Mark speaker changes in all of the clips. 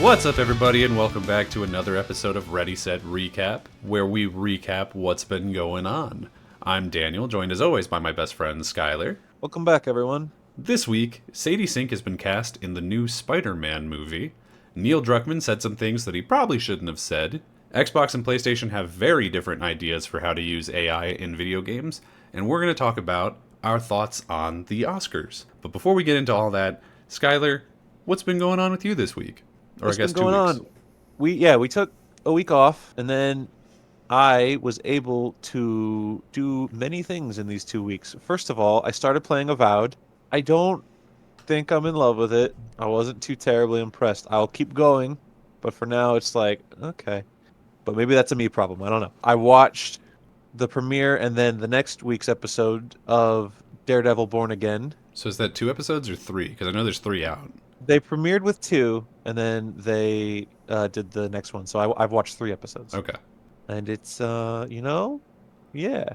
Speaker 1: What's up, everybody, and welcome back to another episode of Ready, Set, Recap, where we recap what's been going on. I'm Daniel, joined as always by my best friend, Skyler.
Speaker 2: Welcome back, everyone.
Speaker 1: This week, Sadie Sink has been cast in the new Spider-Man movie. Neil Druckman said some things that he probably shouldn't have said. Xbox and PlayStation have very different ideas for how to use AI in video games, and we're going to talk about our thoughts on the Oscars. But before we get into all that, Skyler, what's been going on with you this week? Or
Speaker 2: What's
Speaker 1: I guess
Speaker 2: been going
Speaker 1: 2 weeks.
Speaker 2: on? We took a week off, and then I was able to do many things in these 2 weeks. First of all, I started playing Avowed. I don't think I'm in love with it. I wasn't too terribly impressed. I'll keep going, but for now, it's like, okay. But maybe that's a me problem. I don't know. I watched the premiere and then the next week's episode of Daredevil Born Again.
Speaker 1: So is that 2 episodes or 3? Because I know there's 3 out.
Speaker 2: They premiered with 2, and then they did the next one. So I've watched 3 episodes.
Speaker 1: Okay.
Speaker 2: And it's yeah. You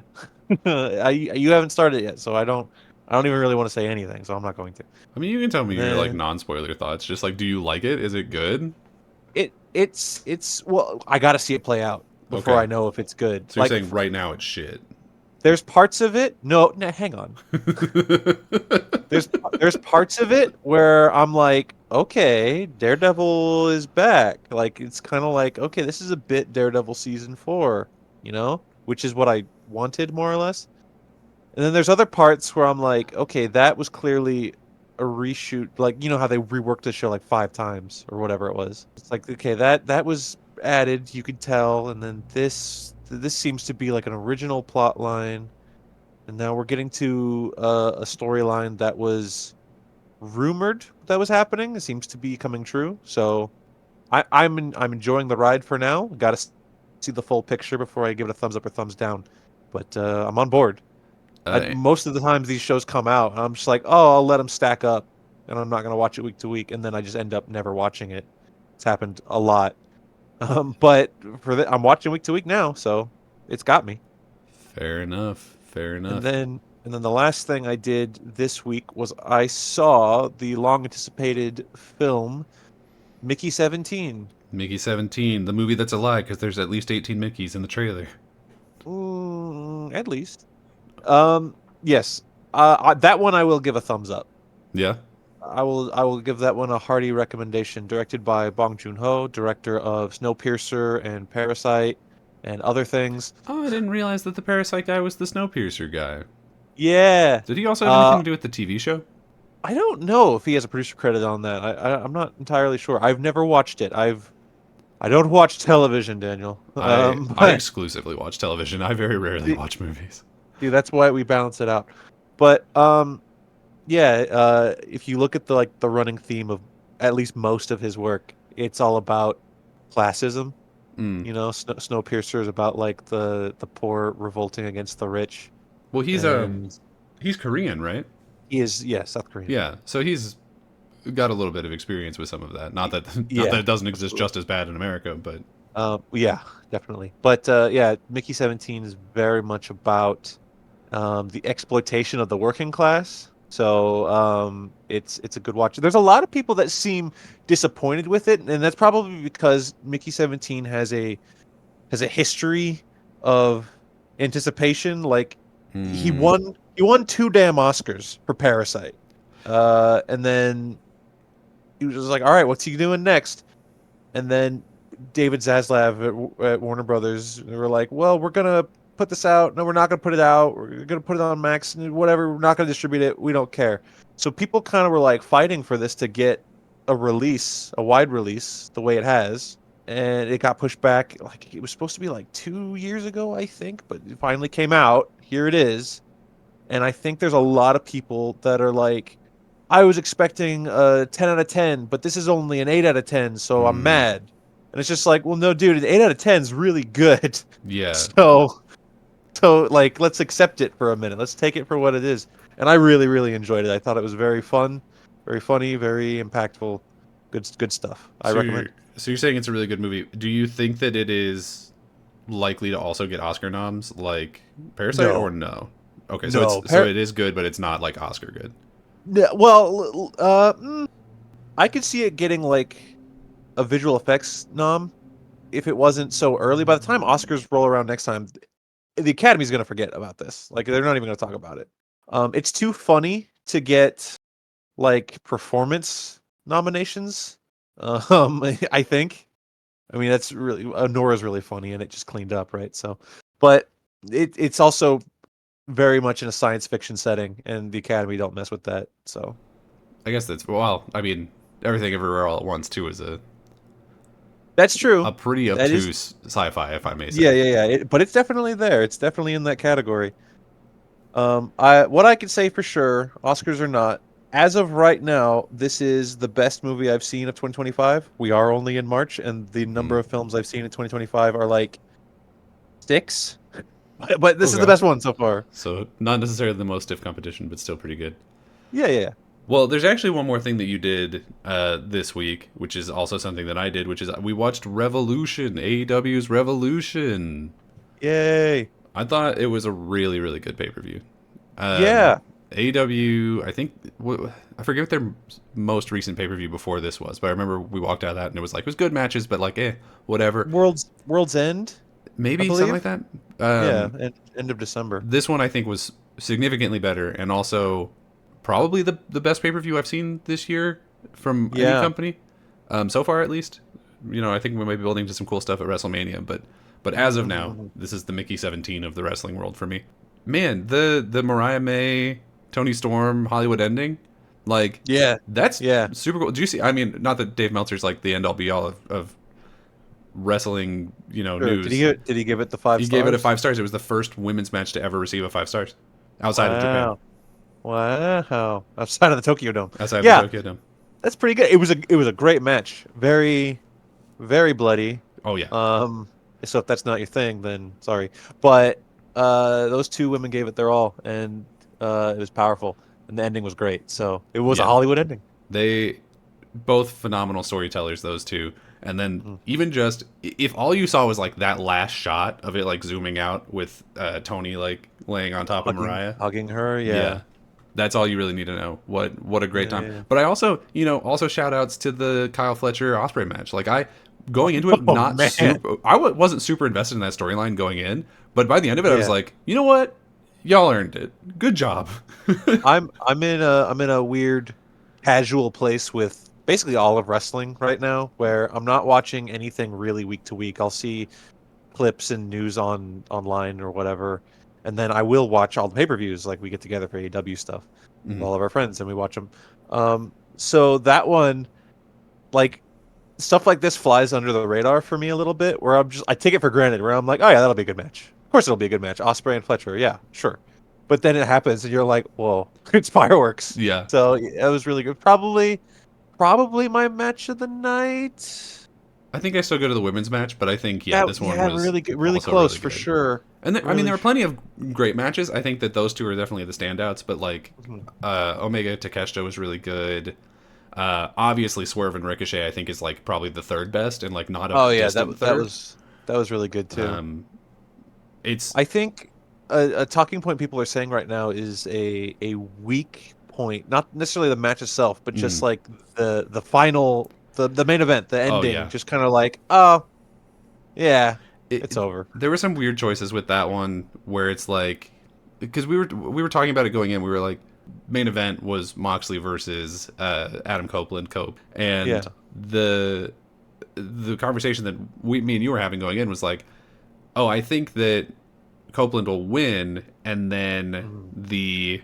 Speaker 2: haven't started it yet, so I don't even really want to say anything, so I'm not going to.
Speaker 1: I mean, you can tell me your
Speaker 2: Then
Speaker 1: non-spoiler thoughts. Just do you like it? Is it good?
Speaker 2: it's well, I got to see it play out before
Speaker 1: Okay.
Speaker 2: I know if it's good.
Speaker 1: So you're saying right now it's shit.
Speaker 2: There's parts of it. No, hang on. There's parts of it where I'm like, okay, Daredevil is back. Like it's kind of like, okay, this is a bit Daredevil season 4, which is what I wanted more or less. And then there's other parts where I'm like, okay, that was clearly a reshoot. Like, you know how they reworked the show like 5 times or whatever it was. It's like, okay, that was added, you could tell, and then this seems to be like an original plot line. And now we're getting to a storyline that was rumored that was happening. It seems to be coming true. So I'm enjoying the ride for now. Got to see the full picture before I give it a thumbs up or thumbs down. But I'm on board.
Speaker 1: Uh,
Speaker 2: Most of the times these shows come out, and I'm just like, oh, I'll let them stack up, and I'm not gonna watch it week to week, and then I just end up never watching it. It's happened a lot. But I'm watching week to week now, so it's got me.
Speaker 1: fair enough. Fair
Speaker 2: And
Speaker 1: enough.
Speaker 2: then the last thing I did this week was I saw the long anticipated film Mickey 17.
Speaker 1: Mickey 17, the movie that's a lie because there's at least 18 Mickeys in the trailer.
Speaker 2: At least. Yes. That one I will give a thumbs up.
Speaker 1: Yeah?
Speaker 2: I will give that one a hearty recommendation. Directed by Bong Joon-ho, director of Snowpiercer and Parasite and other things.
Speaker 1: Oh, I didn't realize that the Parasite guy was the Snowpiercer guy.
Speaker 2: Yeah.
Speaker 1: Did he also have anything to do with the TV show?
Speaker 2: I don't know if he has a producer credit on that. I'm not entirely sure. I've never watched it. I don't watch television, Daniel.
Speaker 1: I
Speaker 2: But
Speaker 1: exclusively watch television. I very rarely watch movies.
Speaker 2: see, that's why we balance it out. But yeah. If you look at the running theme of at least most of his work, it's all about classism.
Speaker 1: Mm.
Speaker 2: Snowpiercer is about like the poor revolting against the rich.
Speaker 1: Well,
Speaker 2: And
Speaker 1: he's Korean, right?
Speaker 2: he is, yeah, South Korean.
Speaker 1: Yeah, so he's got a little bit of experience with some of that. Not that
Speaker 2: Yeah.
Speaker 1: it doesn't exist just as bad in America, but
Speaker 2: Yeah, definitely. But yeah, Mickey 17 is very much about the exploitation of the working class. So it's a good watch. There's a lot of people that seem disappointed with it, and that's probably because Mickey 17 has a history of anticipation. Like he
Speaker 1: hmm.
Speaker 2: won 2 damn Oscars for Parasite, and then he was just like, all right, what's he doing next? And then David Zaslav at Warner Brothers, they were like, well, we're gonna put this out. No, we're not gonna put it out. We're gonna put it on Max. Whatever. We're not gonna distribute it. We don't care. So people kind of were like fighting for this to get a release, a wide release, the way it has, and it got pushed back. Like it was supposed to be like 2 years ago, I think, but it finally came out. Here it is, and I think there's a lot of people that are like, I was expecting a 10 out of 10, but this is only an 8 out of 10, so I'm
Speaker 1: Hmm.
Speaker 2: mad. And it's just like, well, no, dude, an 8 out of 10 is really good.
Speaker 1: Yeah.
Speaker 2: So like, let's accept it for a minute. Let's take it for what it is. And I really, really enjoyed it. I thought it was very fun, very funny, very impactful. Good stuff. I
Speaker 1: So
Speaker 2: recommend.
Speaker 1: you're saying it's a really good movie. Do you think that it is likely to also get Oscar noms like Parasite
Speaker 2: No,
Speaker 1: or no? Okay, so
Speaker 2: no.
Speaker 1: so it is good, but it's not like Oscar good.
Speaker 2: Yeah, well, I could see it getting like a visual effects nom if it wasn't so early. By the time Oscars roll around next time, the Academy's going to forget about this. Like they're not even going to talk about it. It's too funny to get like performance nominations. I think. I mean, that's really Nora's really funny, and it just cleaned up, right? So, but it's also very much in a science fiction setting, and the Academy don't mess with that. So
Speaker 1: I guess that's well. I mean, Everything Everywhere All at Once too is
Speaker 2: that's true.
Speaker 1: a pretty
Speaker 2: That is,
Speaker 1: obtuse sci-fi, if I may
Speaker 2: yeah,
Speaker 1: say.
Speaker 2: yeah, yeah. But it's definitely there. It's definitely in that category. What I can say for sure, Oscars or not, as of right now, this is the best movie I've seen of 2025. We are only in March, and the number
Speaker 1: Mm.
Speaker 2: of films I've seen in 2025 are like six. But this is the
Speaker 1: Okay.
Speaker 2: best one so far.
Speaker 1: So not necessarily the most stiff competition, but still pretty good.
Speaker 2: Yeah, yeah, yeah.
Speaker 1: Well, there's actually one more thing that you did this week, which is also something that I did, which is we watched Revolution, AEW's Revolution.
Speaker 2: Yay.
Speaker 1: I thought it was a really, really good pay-per-view.
Speaker 2: Yeah.
Speaker 1: AEW, I think, I forget what their most recent pay-per-view before this was, but I remember we walked out of that and it was like, it was good matches, but like, whatever.
Speaker 2: World's End, I
Speaker 1: Maybe something like
Speaker 2: believe.
Speaker 1: that.
Speaker 2: Yeah, end of December.
Speaker 1: This one I think was significantly better and also probably the best pay-per-view I've seen this year from any
Speaker 2: Yeah.
Speaker 1: company, so far at least. You know, I think we might be building to some cool stuff at WrestleMania, but as of now,
Speaker 2: Mhm.
Speaker 1: this is the Mickey 17 of the wrestling world for me. Man, the Mariah May, Tony Storm Hollywood ending, like
Speaker 2: Yeah.
Speaker 1: that's
Speaker 2: Yeah.
Speaker 1: super cool. Do you see? I mean, not that Dave Meltzer's like the end all be all of wrestling,
Speaker 2: Sure.
Speaker 1: news.
Speaker 2: Did he give it the five
Speaker 1: He gave it a
Speaker 2: stars?
Speaker 1: 5 stars. It was the first women's match to ever receive a 5 stars outside of Japan,
Speaker 2: Wow. Wow. Outside of the Tokyo Dome.
Speaker 1: outside of the
Speaker 2: Yeah,
Speaker 1: Tokyo Dome.
Speaker 2: that's pretty good. It was a great match. Very, very bloody.
Speaker 1: Oh yeah,
Speaker 2: Um, so if that's not your thing, then sorry. But those two women gave it their all, and it was powerful, and the ending was great. So it was a
Speaker 1: yeah.
Speaker 2: Hollywood ending.
Speaker 1: They both phenomenal storytellers, those two. And then
Speaker 2: Mhm.
Speaker 1: even just if all you saw was like that last shot of it like zooming out with Tony like laying on top of Mariah,
Speaker 2: Hugging her.
Speaker 1: yeah,
Speaker 2: Yeah.
Speaker 1: that's all you really need to know. What a great
Speaker 2: Yeah.
Speaker 1: time.
Speaker 2: Yeah.
Speaker 1: But I also also shout outs to the Kyle Fletcher Osprey match. Like I going into it
Speaker 2: Oh
Speaker 1: not
Speaker 2: man.
Speaker 1: super, wasn't super invested in that storyline going in, but by the end of it I was
Speaker 2: Yeah.
Speaker 1: like, you know what, y'all earned it. Good job.
Speaker 2: I'm in a weird casual place with basically all of wrestling right now, where I'm not watching anything really week to week. I'll see clips and news online or whatever, and then I will watch all the pay-per-views. Like we get together for AEW stuff with
Speaker 1: Mhm.
Speaker 2: all of our friends and we watch them. So that one, like stuff like this flies under the radar for me a little bit, where I take it for granted, where I'm like, oh yeah, that'll be a good match. Of course it'll be a good match. Osprey and Fletcher, yeah, sure. But then it happens and you're like, whoa, it's fireworks.
Speaker 1: Yeah.
Speaker 2: So yeah, it was really good. Probably my match of the night.
Speaker 1: I think I still go to the women's match, but I think
Speaker 2: That
Speaker 1: this one
Speaker 2: yeah,
Speaker 1: was
Speaker 2: really good, really
Speaker 1: also
Speaker 2: close
Speaker 1: really
Speaker 2: for
Speaker 1: good.
Speaker 2: sure.
Speaker 1: And I mean,
Speaker 2: Really.
Speaker 1: there were plenty of great matches. I think that those two are definitely the standouts. But like,
Speaker 2: Mhm.
Speaker 1: Omega Takeshita was really good. Obviously, Swerve and Ricochet, I think, is like probably the third best, and like not a
Speaker 2: Oh yeah,
Speaker 1: distant
Speaker 2: that
Speaker 1: third.
Speaker 2: was really good too.
Speaker 1: Um, it's
Speaker 2: I think a talking point people are saying right now is a weak point, not necessarily the match itself, but just
Speaker 1: mm,
Speaker 2: like the final the main event, the
Speaker 1: oh
Speaker 2: ending,
Speaker 1: yeah.
Speaker 2: just kind of like, oh yeah,
Speaker 1: it,
Speaker 2: it's over.
Speaker 1: there were some weird choices with that one where it's like because we were talking about it going in. We were like, main event was Moxley versus Adam Copeland, and
Speaker 2: Yeah.
Speaker 1: the conversation that me and you were having going in was like, oh, I think that Copeland will win, and then
Speaker 2: Mhm.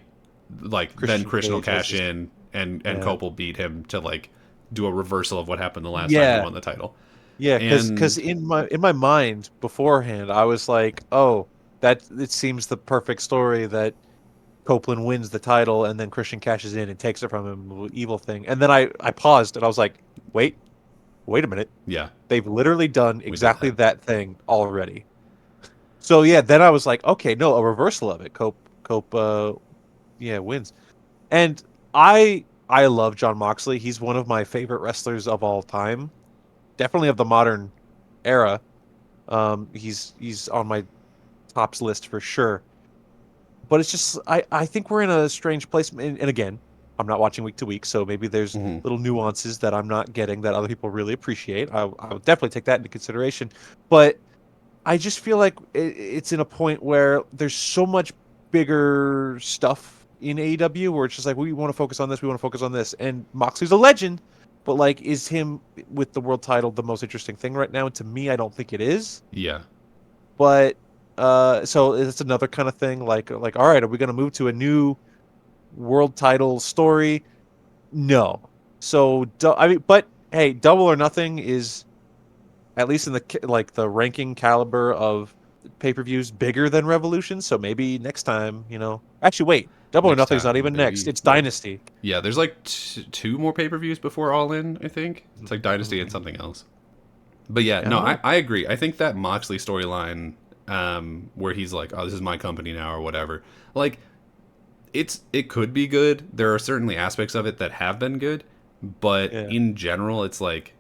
Speaker 1: then
Speaker 2: Christian
Speaker 1: Christian will
Speaker 2: Cage
Speaker 1: cash
Speaker 2: versus
Speaker 1: in, and
Speaker 2: yeah.
Speaker 1: Cope will beat him to like do a reversal of what happened the last time he
Speaker 2: Yeah.
Speaker 1: won the title.
Speaker 2: Yeah, because
Speaker 1: And
Speaker 2: in my mind beforehand, I was like, oh, that it seems the perfect story that Copeland wins the title and then Christian cashes in and takes it from him, the evil thing. And then I paused and I was like, wait a minute.
Speaker 1: yeah,
Speaker 2: They've literally done
Speaker 1: we did
Speaker 2: exactly
Speaker 1: that.
Speaker 2: that thing already. So yeah, then I was like, okay, no, a reversal of it. Cope yeah, wins. And I love John Moxley. He's one of my favorite wrestlers of all time. Definitely of the modern era. He's on my tops list for sure. But it's just I think we're in a strange place, and again, I'm not watching week to week, so maybe there's
Speaker 1: Hmm.
Speaker 2: little nuances that I'm not getting that other people really appreciate. I would definitely take that into consideration. But I just feel like it's in a point where there's so much bigger stuff in AEW where it's just like we want to focus on this, we want to focus on this, and Moxley's a legend, but like, is him with the world title the most interesting thing right now? And to me, I don't think it is.
Speaker 1: Yeah.
Speaker 2: But so it's another kind of thing. Like, all right, are we going to move to a new world title story? No. So I mean, but hey, Double or Nothing is at least in like the ranking caliber of pay-per-views bigger than Revolution, so maybe next time, Actually, wait. Double or
Speaker 1: Next
Speaker 2: Nothing's not
Speaker 1: time,
Speaker 2: even next.
Speaker 1: maybe.
Speaker 2: It's
Speaker 1: Well,
Speaker 2: Dynasty.
Speaker 1: yeah, there's like two more pay-per-views before All In, I think. It's like Dynasty and
Speaker 2: Mhm.
Speaker 1: something else. But yeah,
Speaker 2: Yeah, I
Speaker 1: no,
Speaker 2: don't
Speaker 1: I,
Speaker 2: know.
Speaker 1: I agree. I think that Moxley storyline, where he's like, "Oh, this is my company now," or whatever. Like, it could be good. There are certainly aspects of it that have been good, but
Speaker 2: Yeah.
Speaker 1: in general, it's like,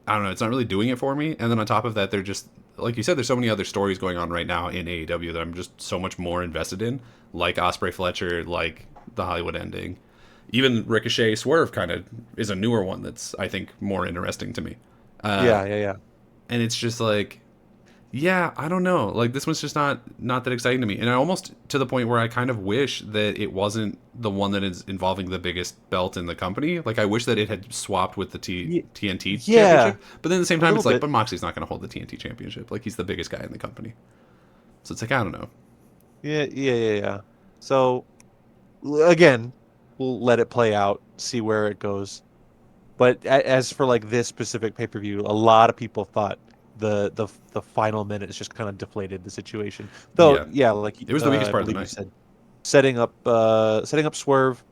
Speaker 1: I don't know. It's not really doing it for me. And then on top of that, they're just like you said. There's so many other stories going on right now in AEW that I'm just so much more invested in, like Osprey Fletcher, like the Hollywood ending. Even Ricochet Swerve kind of is a newer one that's I think more interesting to me. Uh,
Speaker 2: Yeah, yeah, yeah.
Speaker 1: and it's just like, yeah, I don't know. Like this one's just not that exciting to me, and I almost to the point where I kind of wish that it wasn't the one that is involving the biggest belt in the company. Like I wish that it had swapped with the TNT
Speaker 2: Yeah,
Speaker 1: championship. But then at the same
Speaker 2: a
Speaker 1: time,
Speaker 2: little
Speaker 1: it's like,
Speaker 2: bit.
Speaker 1: but Moxley's not going to hold the TNT championship. Like he's the biggest guy in the company. So it's like I don't know.
Speaker 2: Yeah, yeah, yeah, yeah. So again, we'll let it play out, see where it goes. But as for like this specific pay-per-view, a lot of people thought the final minutes just kind of deflated the situation. Though,
Speaker 1: Yeah,
Speaker 2: yeah, like
Speaker 1: it was the weakest
Speaker 2: I
Speaker 1: part of the
Speaker 2: believe you
Speaker 1: night.
Speaker 2: said, setting up Swerve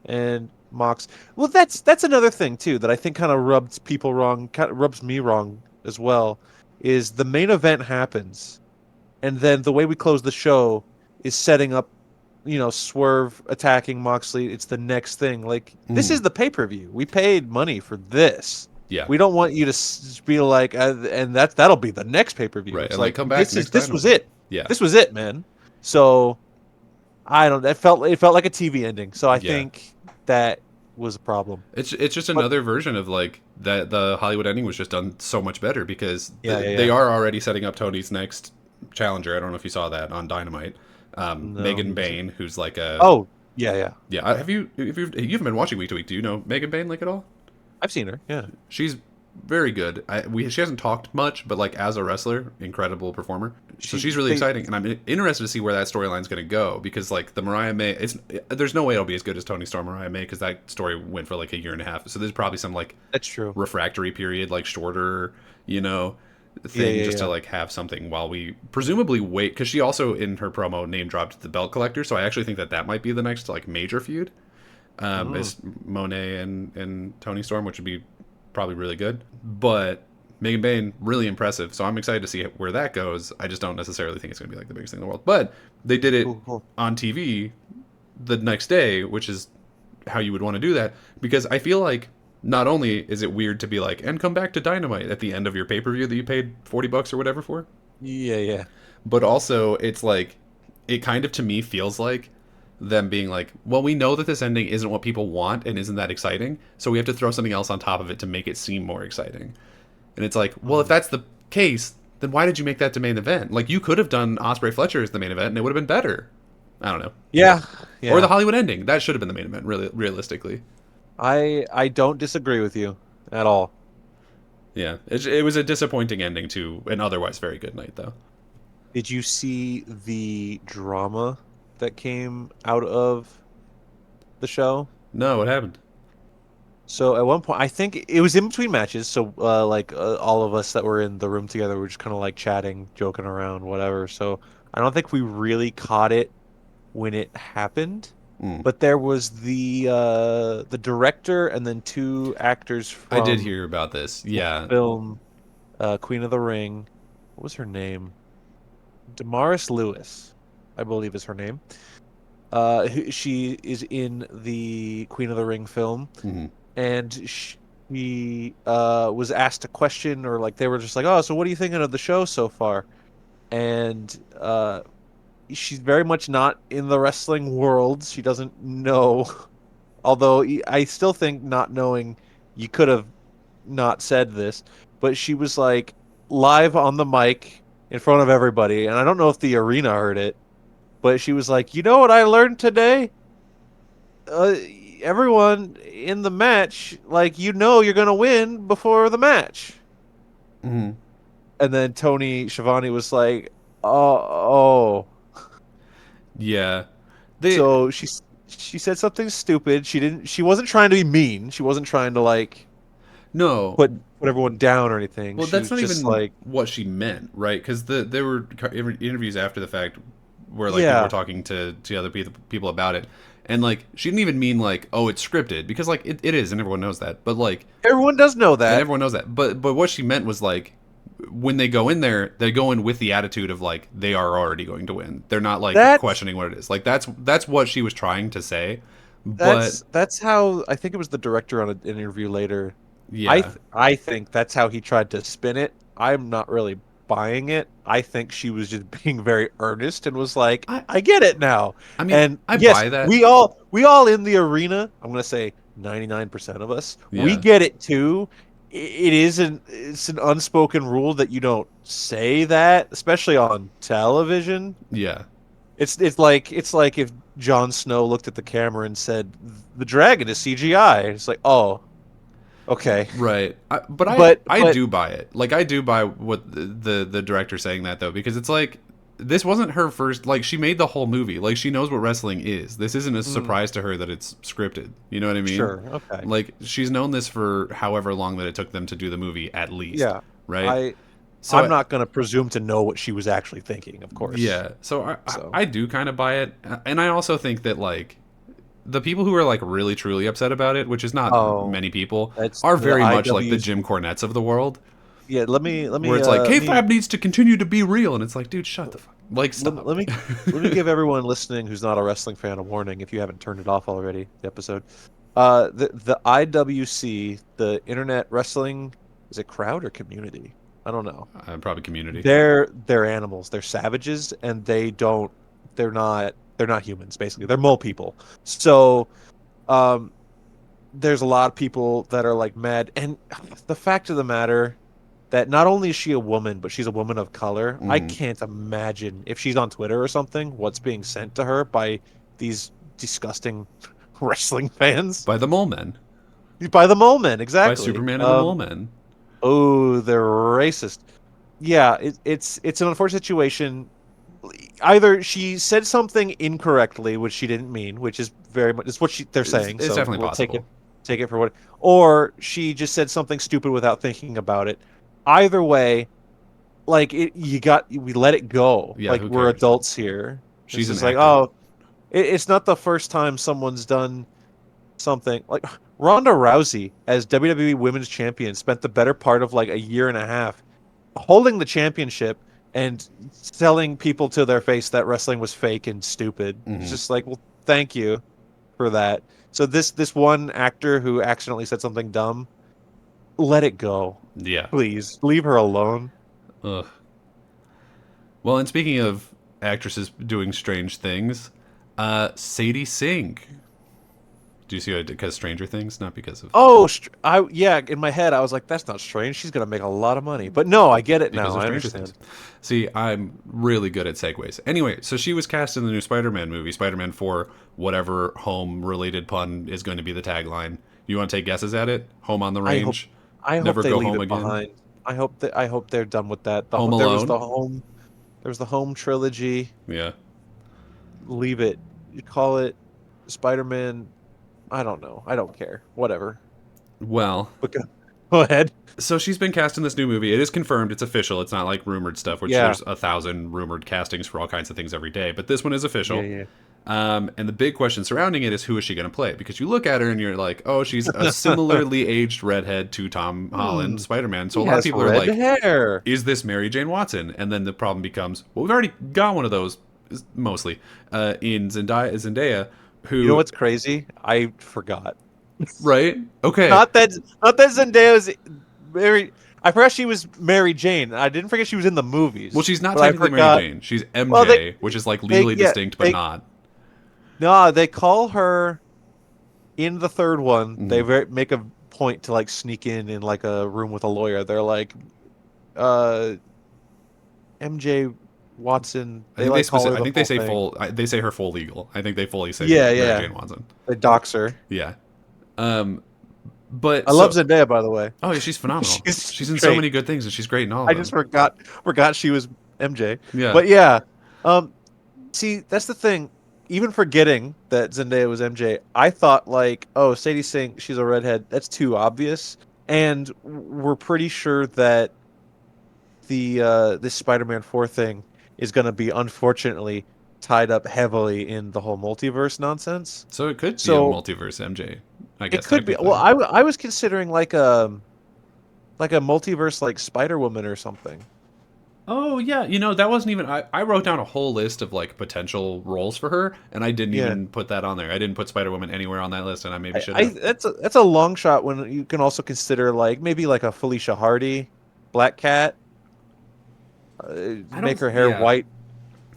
Speaker 2: and Mox. Well, that's another thing too that I think kind of rubs people wrong, kind of rubs me wrong as well, is the main event happens, and then the way we close the show is setting up, Swerve attacking Moxley. It's the next thing. Like, this
Speaker 1: Mm,
Speaker 2: is the pay-per-view. We paid money for this.
Speaker 1: yeah,
Speaker 2: We don't want you to be like, and that'll be the next pay-per-view.
Speaker 1: right.
Speaker 2: It's
Speaker 1: And like
Speaker 2: like,
Speaker 1: come back next
Speaker 2: this was
Speaker 1: Dynamite.
Speaker 2: it.
Speaker 1: Yeah,
Speaker 2: This was it, man. So I don't. It felt like a TV ending. So I
Speaker 1: yeah.
Speaker 2: think that was a problem.
Speaker 1: It's just
Speaker 2: But
Speaker 1: another version of like that. The Hollywood ending was just done so much better because
Speaker 2: yeah, yeah,
Speaker 1: they
Speaker 2: yeah.
Speaker 1: are already setting up Tony's next challenger. I don't know if you saw that on Dynamite.
Speaker 2: No,
Speaker 1: Megan
Speaker 2: who was it?
Speaker 1: Bain, who's like a
Speaker 2: Oh, yeah, yeah.
Speaker 1: yeah. Have you if you haven't been watching week to week? Do you know Megan Bain like at all?
Speaker 2: I've seen her. Yeah.
Speaker 1: She's very good. She hasn't talked much, but like as a wrestler, incredible performer. So she's
Speaker 2: She
Speaker 1: really
Speaker 2: they
Speaker 1: exciting, and I'm interested to see where that storyline's going to go because like the Mariah May, there's no way it'll be as good as Tony Storm Mariah May because that story went for like a year and a half. So there's probably some like
Speaker 2: That's true.
Speaker 1: refractory period, like shorter, you know,
Speaker 2: Yeah,
Speaker 1: thing
Speaker 2: yeah,
Speaker 1: just to
Speaker 2: yeah.
Speaker 1: like have something while we presumably wait because she also in her promo name dropped the belt collector. So I actually think that might be the next like major feud.
Speaker 2: Mm.
Speaker 1: Is Monet and Tony Storm, which would be probably really good. But Megan Bain, really impressive. So I'm excited to see where that goes. I just don't necessarily think it's going to be like the biggest thing in the world. But they did it
Speaker 2: Cool, cool.
Speaker 1: on TV the next day, which is how you would want to do that. Because I feel like not only is it weird to be like, and come back to Dynamite at the end of your pay per view that you paid $40 or whatever for,
Speaker 2: Yeah, yeah.
Speaker 1: but also it's like, it kind of to me feels like them being like, well, we know that this ending isn't what people want and isn't that exciting, so we have to throw something else on top of it to make it seem more exciting. And it's like, well, if
Speaker 2: Mhm.
Speaker 1: that's the case, then why did you make that the main event? Like, you could have done Osprey Fletcher as the main event and it would have been better. I don't know.
Speaker 2: Yeah,
Speaker 1: Or the
Speaker 2: yeah.
Speaker 1: Hollywood ending. That should have been the main event, really, realistically.
Speaker 2: I don't disagree with you at all.
Speaker 1: Yeah. It was a disappointing ending to an otherwise very good night, though.
Speaker 2: Did you see the drama that came out of the show?
Speaker 1: No, what happened?
Speaker 2: So at one point, I think it was in between matches. So like all of us that were in the room together were just kind of like chatting, joking around, whatever. So I don't think we really caught it when it happened.
Speaker 1: Mm.
Speaker 2: But there was the director and then two actors
Speaker 1: I did
Speaker 2: from
Speaker 1: hear about this.
Speaker 2: the
Speaker 1: Yeah.
Speaker 2: film Queen of the Ring. What was her name? Damaris Lewis, I believe is her name. She is in the Queen of the Ring film,
Speaker 1: Hmm.
Speaker 2: and she was asked a question, or like they were just like, "Oh, so what are you thinking of the show so far?" And she's very much not in the wrestling world. She doesn't know Although I still think not knowing, you could have not said this, but she was like live on the mic in front of everybody, and I don't know if the arena heard it, but she was like, "You know what I learned today? Uh, Everyone in the match, like you're gonna win before the match."
Speaker 1: Hmm.
Speaker 2: And then Tony Schiavone was like, "Oh."
Speaker 1: Yeah. They
Speaker 2: So she said something stupid. She wasn't trying to be mean. She wasn't trying to like
Speaker 1: no.
Speaker 2: put everyone down or anything.
Speaker 1: Well,
Speaker 2: She
Speaker 1: that's
Speaker 2: was
Speaker 1: not
Speaker 2: just
Speaker 1: even
Speaker 2: like,
Speaker 1: what she meant, right? Because there were interviews after the fact where like people were
Speaker 2: yeah,
Speaker 1: talking to other people about it, and like she didn't even mean like, oh, it's scripted, because like it is, and everyone knows that. But like,
Speaker 2: everyone does know
Speaker 1: and
Speaker 2: that.
Speaker 1: everyone knows that. But what she meant was like, when they go in there, they go in with the attitude of like they are already going to win. They're not like
Speaker 2: That's
Speaker 1: questioning what it is. Like that's what she was trying to say. But
Speaker 2: that's how I think it was the director on an interview later.
Speaker 1: yeah,
Speaker 2: I think that's how he tried to spin it. I'm not really buying it. I think she was just being very earnest and was like,
Speaker 1: I
Speaker 2: "I get it now."
Speaker 1: I mean
Speaker 2: And
Speaker 1: I
Speaker 2: yes,
Speaker 1: buy that.
Speaker 2: we all in the arena, I'm going to say 99% of us, we
Speaker 1: Yeah,
Speaker 2: get it too. It's an unspoken rule that you don't say that, especially on television.
Speaker 1: yeah.
Speaker 2: It's like if Jon Snow looked at the camera and said, "The dragon is CGI." It's like, "Oh, okay."
Speaker 1: Right. But I
Speaker 2: But
Speaker 1: do buy it. Like I do buy what the director saying that though, because it's like this wasn't her first, like she made the whole movie. Like she knows what wrestling is. This isn't a
Speaker 2: mm,
Speaker 1: surprise to her that it's scripted. You know what I mean?
Speaker 2: sure, okay.
Speaker 1: Like she's known this for however long that it took them to do the movie at least,
Speaker 2: Yeah.
Speaker 1: right?
Speaker 2: I
Speaker 1: So
Speaker 2: I'm not going to presume to know what she was actually thinking, of course.
Speaker 1: yeah. So
Speaker 2: So,
Speaker 1: I do kind of buy it. And I also think that like the people who are like really truly upset about it, which is not
Speaker 2: oh,
Speaker 1: many people,
Speaker 2: that's
Speaker 1: are
Speaker 2: the
Speaker 1: very much like the
Speaker 2: IW's.
Speaker 1: Jim Cornettes of the world,
Speaker 2: Yeah,
Speaker 1: where it's like kayfabe needs to continue to be real, and it's like, dude, shut the fuck, like, stop.
Speaker 2: let me give everyone listening who's not a wrestling fan a warning if you haven't turned it off already, the episode. The IWC, the Internet Wrestling, is it crowd or community? I don't know.
Speaker 1: Probably Community.
Speaker 2: They're animals. They're savages, and they're not humans. Basically, they're mole people. So, um, there's a lot of people that are like mad, and the fact of the matter that not only is she a woman, but she's a woman of color. I
Speaker 1: Hmm.
Speaker 2: can't imagine if she's on Twitter or something, what's being sent to her by these disgusting wrestling fans.
Speaker 1: By the Mole Men,
Speaker 2: By the mole men,
Speaker 1: by
Speaker 2: exactly.
Speaker 1: Superman and the Mole Men.
Speaker 2: Oh, they're racist. Yeah, it's an unfortunate situation. Either she said something incorrectly, which she didn't mean, which is very much it's what they're saying.
Speaker 1: It's
Speaker 2: So
Speaker 1: definitely
Speaker 2: we'll
Speaker 1: possible.
Speaker 2: take it for what, or she just said something stupid without thinking about it. Either way, like we let it go.
Speaker 1: Yeah,
Speaker 2: Like
Speaker 1: who
Speaker 2: we're
Speaker 1: cares?
Speaker 2: adults here. It's
Speaker 1: She's an
Speaker 2: just like,
Speaker 1: actor.
Speaker 2: oh, it's not the first time someone's done something like Ronda Rousey as WWE Women's Champion spent the better part of like a year and a half holding the championship and telling people to their face that wrestling was fake and stupid. It's
Speaker 1: Hmm.
Speaker 2: just like, well, thank you for that. So this one actor who accidentally said something dumb, let it go.
Speaker 1: Yeah.
Speaker 2: Please leave her alone.
Speaker 1: Ugh. Well, and speaking of actresses doing strange things, Sadie Sink. Do you see what I did? Because Stranger Things, not because of
Speaker 2: Oh, I yeah, in my head I was like, that's not strange. She's gonna make a lot of money. But no, I get it
Speaker 1: because
Speaker 2: now.
Speaker 1: of
Speaker 2: I
Speaker 1: Stranger Things.
Speaker 2: understand.
Speaker 1: See, I'm really good at segues. Anyway, so she was cast in the new Spider-Man movie, Spider-Man 4, whatever home-related pun is going to be the tagline. You want to take guesses at it? Home on the
Speaker 2: I hope
Speaker 1: range,
Speaker 2: I hope
Speaker 1: never
Speaker 2: they
Speaker 1: go
Speaker 2: leave
Speaker 1: home
Speaker 2: it
Speaker 1: again,
Speaker 2: behind. I hope they're done with that.
Speaker 1: Home Alone.
Speaker 2: There was the home trilogy.
Speaker 1: Yeah.
Speaker 2: Leave it. You call it Spider-Man. I don't know. I don't care. Whatever.
Speaker 1: Well,
Speaker 2: But go ahead.
Speaker 1: so she's been cast in this new movie. It is confirmed. It's official. It's not like rumored stuff, which
Speaker 2: Yeah.
Speaker 1: there's 1,000 rumored castings for all kinds of things every day. But this one is
Speaker 2: Yeah,
Speaker 1: official.
Speaker 2: yeah.
Speaker 1: And the big question surrounding it is, who is she going to play? Because you look at her and you're like, oh, she's a similarly aged redhead to Tom Holland,
Speaker 2: Hmm.
Speaker 1: Spider-Man. So
Speaker 2: He
Speaker 1: a lot of
Speaker 2: has
Speaker 1: people are
Speaker 2: red
Speaker 1: like,
Speaker 2: hair.
Speaker 1: is this Mary Jane Watson? And then the problem becomes, well, we've already got one of those, mostly, in Zendaya,
Speaker 2: You know
Speaker 1: who,
Speaker 2: what's crazy? I forgot.
Speaker 1: right? Okay.
Speaker 2: Not that Zendaya's Mary. I forgot she was Mary Jane. I didn't forget she was in the
Speaker 1: Well,
Speaker 2: movies,
Speaker 1: she's not
Speaker 2: but I
Speaker 1: technically Mary
Speaker 2: forgot.
Speaker 1: Jane. She's
Speaker 2: Well,
Speaker 1: MJ, which is like legally distinct, but
Speaker 2: they
Speaker 1: not.
Speaker 2: no, they call her. in the third one, they
Speaker 1: Mhm.
Speaker 2: make a point to like sneak in like a room with a lawyer. They're like, uh, MJ Watson. They like call her
Speaker 1: I
Speaker 2: the
Speaker 1: think they
Speaker 2: full
Speaker 1: say
Speaker 2: thing.
Speaker 1: they say her full legal. I think they fully say
Speaker 2: Yeah,
Speaker 1: Mary
Speaker 2: yeah.
Speaker 1: Jane Watson.
Speaker 2: They dox her.
Speaker 1: Yeah. Um, but
Speaker 2: I love
Speaker 1: so
Speaker 2: Zendaya, by the way.
Speaker 1: oh yeah, she's phenomenal.
Speaker 2: She's
Speaker 1: She's in so
Speaker 2: great.
Speaker 1: many good things, and she's great in all of
Speaker 2: I just
Speaker 1: them.
Speaker 2: forgot she was MJ.
Speaker 1: Yeah.
Speaker 2: But yeah, um, see, that's the thing. Even forgetting that Zendaya was MJ, I thought like, oh, Sadie Sink, she's a redhead. That's too obvious. And we're pretty sure that the this Spider-Man 4 thing is going to be unfortunately tied up heavily in the whole multiverse nonsense.
Speaker 1: So it could be a
Speaker 2: So
Speaker 1: multiverse MJ, I
Speaker 2: it
Speaker 1: guess
Speaker 2: could be. Well,
Speaker 1: technically.
Speaker 2: I was considering like a multiverse like Spider-Woman or something.
Speaker 1: Oh yeah, that wasn't even. I wrote down a whole list of like potential roles for her, and I didn't
Speaker 2: Yeah.
Speaker 1: even put that on there. I didn't put Spider Woman anywhere on that list, and I maybe should have.
Speaker 2: That's a long shot when you can also consider like maybe like a Felicia Hardy, Black Cat,
Speaker 1: I
Speaker 2: make
Speaker 1: don't.
Speaker 2: her hair
Speaker 1: Yeah,
Speaker 2: white.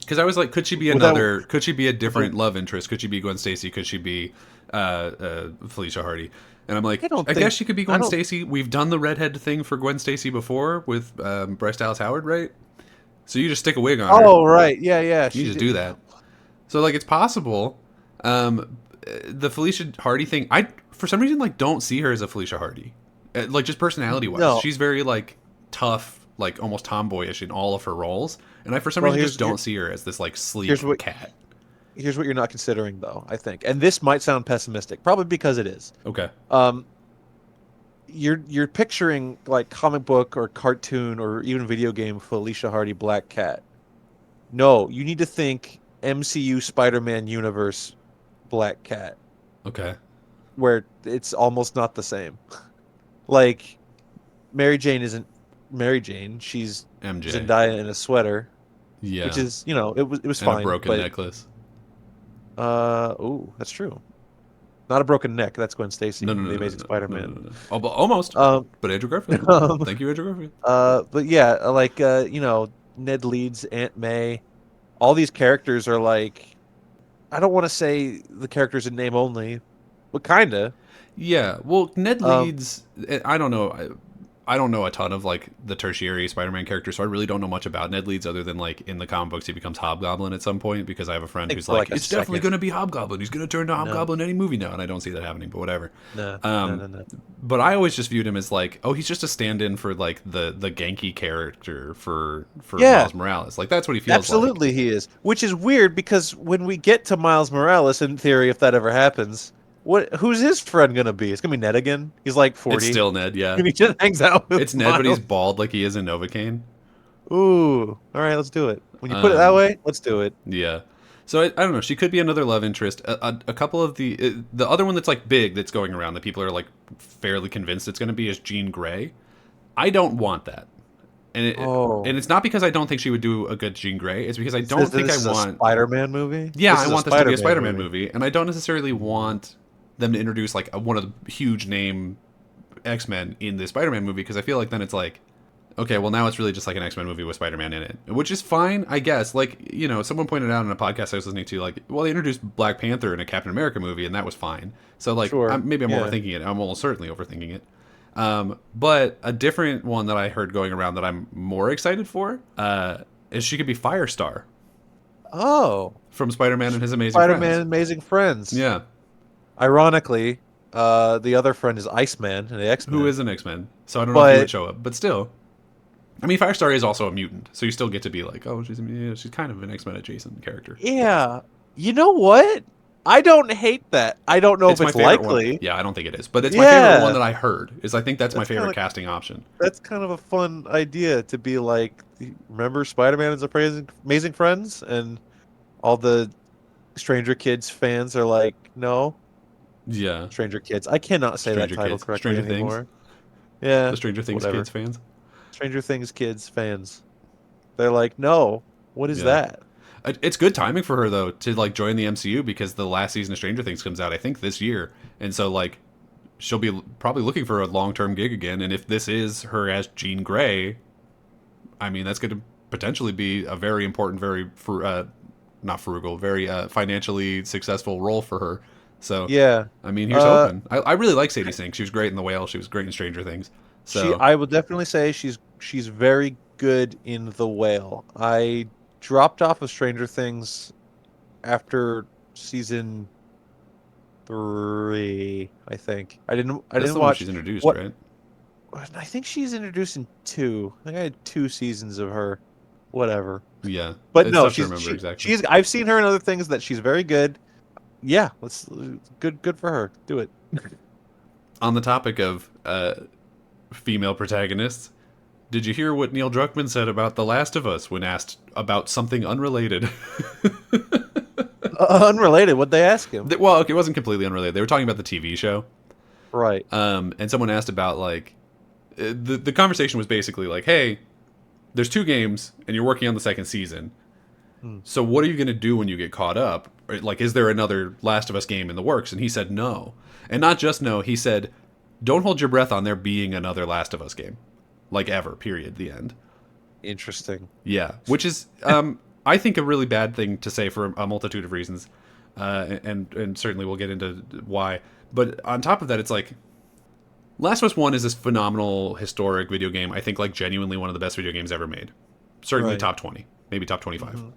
Speaker 1: because I was like, could she be
Speaker 2: Without
Speaker 1: another? Could she be a
Speaker 2: with a,
Speaker 1: different love interest? Could she be Gwen Stacy? Could she be Felicia Hardy? And I'm like,
Speaker 2: I don't
Speaker 1: I guess
Speaker 2: think
Speaker 1: she could be
Speaker 2: I
Speaker 1: Gwen
Speaker 2: don't
Speaker 1: Stacy. We've done the redhead thing for Gwen Stacy before with Bryce Dallas Howard, right? So you just stick a wig on her.
Speaker 2: Oh right, yeah, yeah,
Speaker 1: You
Speaker 2: she
Speaker 1: just do
Speaker 2: did.
Speaker 1: that. So like it's possible. The Felicia Hardy thing, I for some reason like don't see her as a Felicia Hardy. Like just personality wise,
Speaker 2: No.
Speaker 1: she's very like tough, like almost tomboyish in all of her roles, and I for some
Speaker 2: Well,
Speaker 1: reason just don't see her as this like
Speaker 2: here's
Speaker 1: sleek
Speaker 2: what
Speaker 1: cat.
Speaker 2: here's what you're not considering though, I think. And this might sound pessimistic, probably because it is.
Speaker 1: Okay.
Speaker 2: Um you're picturing like comic book or cartoon or even video game Felicia Hardy Black Cat. No, you need to think MCU Spider-Man universe Black Cat,
Speaker 1: Okay.
Speaker 2: where it's almost not the same. Like Mary Jane isn't Mary Jane, she's
Speaker 1: MJ.
Speaker 2: Zendaya in a sweater, which
Speaker 1: Yeah.
Speaker 2: is, it was
Speaker 1: And a
Speaker 2: fine,
Speaker 1: broken
Speaker 2: but
Speaker 1: necklace.
Speaker 2: oh, that's true. Not a broken neck, that's Gwen Stacy
Speaker 1: No, no,
Speaker 2: in
Speaker 1: no,
Speaker 2: The
Speaker 1: no,
Speaker 2: Amazing
Speaker 1: no, no, no,
Speaker 2: Spider-Man.
Speaker 1: no, no. Oh, but almost.
Speaker 2: Um,
Speaker 1: But Andrew Garfield.
Speaker 2: um
Speaker 1: Thank you, Andrew Garfield.
Speaker 2: but yeah, like Ned Leeds, Aunt May, all these characters are like I don't want to say the characters in name only, but kinda.
Speaker 1: Yeah, well, Ned
Speaker 2: Um,
Speaker 1: Leeds. I don't know. I don't know a ton of like the tertiary Spider-Man characters, so I really don't know much about Ned Leeds other than like in the comic books he becomes Hobgoblin at some point because I have a friend
Speaker 2: I think
Speaker 1: who's
Speaker 2: for
Speaker 1: like,
Speaker 2: like a
Speaker 1: it's definitely
Speaker 2: second.
Speaker 1: going to be Hobgoblin. He's going to turn to
Speaker 2: No,
Speaker 1: Hobgoblin in any movie now, and I don't see that happening, but whatever.
Speaker 2: no, no,
Speaker 1: Um,
Speaker 2: no, no.
Speaker 1: but I always just viewed him as like, oh, he's just a stand-in for like the Genki character for
Speaker 2: Yeah,
Speaker 1: Miles Morales. Like that's what he feels like.
Speaker 2: absolutely he is. Which is weird because when we get to Miles Morales, in theory, if that ever happens, who's his friend gonna be? It's gonna be Ned again. He's like
Speaker 1: It's
Speaker 2: 40,
Speaker 1: still Ned, yeah.
Speaker 2: and he just hangs out with
Speaker 1: It's Ned, but he's
Speaker 2: Miles.
Speaker 1: bald like he is in Novocaine.
Speaker 2: Ooh, all right, let's do it. When you put it that
Speaker 1: Um,
Speaker 2: way, let's do it.
Speaker 1: Yeah. So I don't know. She could be another love interest. A couple of the other one that's like big that's going around that people are like fairly convinced it's going to be is Jean Grey. I don't want that,
Speaker 2: Oh,
Speaker 1: and it's not because I don't think she would do a good Jean Grey. It's because I
Speaker 2: it says
Speaker 1: don't
Speaker 2: that
Speaker 1: think I
Speaker 2: this is a
Speaker 1: want.
Speaker 2: Spider-Man movie.
Speaker 1: Yeah,
Speaker 2: This
Speaker 1: I
Speaker 2: is a
Speaker 1: want this to be a
Speaker 2: Spider-Man
Speaker 1: Spider-Man
Speaker 2: movie.
Speaker 1: movie, and I don't necessarily want them to introduce like one of the huge name X-Men in the Spider-Man movie because I feel like then it's like, okay, well now it's really just like an X-Men movie with Spider-Man in it, which is fine, I guess. Like, someone pointed out in a podcast I was listening to, like, well, they introduced Black Panther in a Captain America movie, and that was fine. So, like,
Speaker 2: Sure.
Speaker 1: maybe I'm
Speaker 2: Yeah.
Speaker 1: overthinking it. I'm almost certainly overthinking it. But a different one that I heard going around that I'm more excited for is she could be Firestar
Speaker 2: Oh,
Speaker 1: from Spider-Man and His Amazing
Speaker 2: Spider-Man
Speaker 1: Friends.
Speaker 2: Amazing Friends.
Speaker 1: Yeah,
Speaker 2: Ironically, the other friend is Iceman in the
Speaker 1: who
Speaker 2: X-Men.
Speaker 1: is an X-Men. So I don't know if he would
Speaker 2: But
Speaker 1: show up, but still. I mean, Firestar is also a mutant, so you still get to be like, oh, she's kind of an X-Men adjacent character.
Speaker 2: yeah, you know what? I don't hate that. I don't know
Speaker 1: It's
Speaker 2: if
Speaker 1: my
Speaker 2: it's
Speaker 1: favorite one.
Speaker 2: likely.
Speaker 1: Yeah, I don't think it is, but it's my favorite one
Speaker 2: Yeah,
Speaker 1: that I heard. I think that's my
Speaker 2: that's kind
Speaker 1: favorite
Speaker 2: of
Speaker 1: casting option.
Speaker 2: that's kind of a fun idea to be like, remember Spider-Man is Amazing Friends, and all the Stranger Kids fans are like, no,
Speaker 1: Yeah,
Speaker 2: Stranger Kids. I cannot say that
Speaker 1: Stranger
Speaker 2: title
Speaker 1: Kids,
Speaker 2: correctly
Speaker 1: Stranger Things,
Speaker 2: anymore. Yeah,
Speaker 1: the Stranger Things
Speaker 2: whatever.
Speaker 1: kids fans.
Speaker 2: Stranger Things kids fans. They're like, no, what is
Speaker 1: Yeah,
Speaker 2: that?
Speaker 1: it's good timing for her though to like join the MCU because the last season of Stranger Things comes out I think this year, and so like she'll be probably looking for a long-term gig again. And if this is her as Jean Grey, I mean that's going to potentially be a very important, very not frugal, very financially successful role for her. So,
Speaker 2: Yeah.
Speaker 1: I mean, here's hoping. I really like Sadie Sink. She was great in The Whale. She was great in Stranger Things. So,
Speaker 2: I would definitely say she's very good in The Whale. I dropped off of Stranger Things after season 3, I think. I
Speaker 1: that's
Speaker 2: didn't
Speaker 1: the one
Speaker 2: watch
Speaker 1: she's introduced,
Speaker 2: what
Speaker 1: right?
Speaker 2: I think she's introduced in 2. I think I had 2 seasons of her. Whatever.
Speaker 1: Yeah.
Speaker 2: But
Speaker 1: It's
Speaker 2: no,
Speaker 1: tough to remember exactly.
Speaker 2: she's I've seen her in other things that she's very good. Yeah, let's good for her. Do it.
Speaker 1: On the topic of female protagonists, did you hear what Neil Druckmann said about The Last of Us when asked about something unrelated?
Speaker 2: Unrelated. What'd they ask him?
Speaker 1: Well, okay, it wasn't completely unrelated. They were talking about the TV show.
Speaker 2: Right.
Speaker 1: And someone asked about, like, the conversation was basically like, hey, there's 2 games and you're working on the second season.
Speaker 2: Hmm.
Speaker 1: So what are you going to do when you get caught up? Or, like, is there another Last of Us game in the works? And he said no. And not just no, he said, don't hold your breath on there being another Last of Us game. Like, ever, period, the end.
Speaker 2: Interesting.
Speaker 1: Yeah, which is, I think, a really bad thing to say for a multitude of reasons. And certainly we'll get into why. But on top of that, it's like, Last of Us 1 is this phenomenal, historic video game. I think, like, genuinely one of the best video games ever made. Certainly
Speaker 2: Right.
Speaker 1: top 20, maybe top 25.
Speaker 2: Mhm.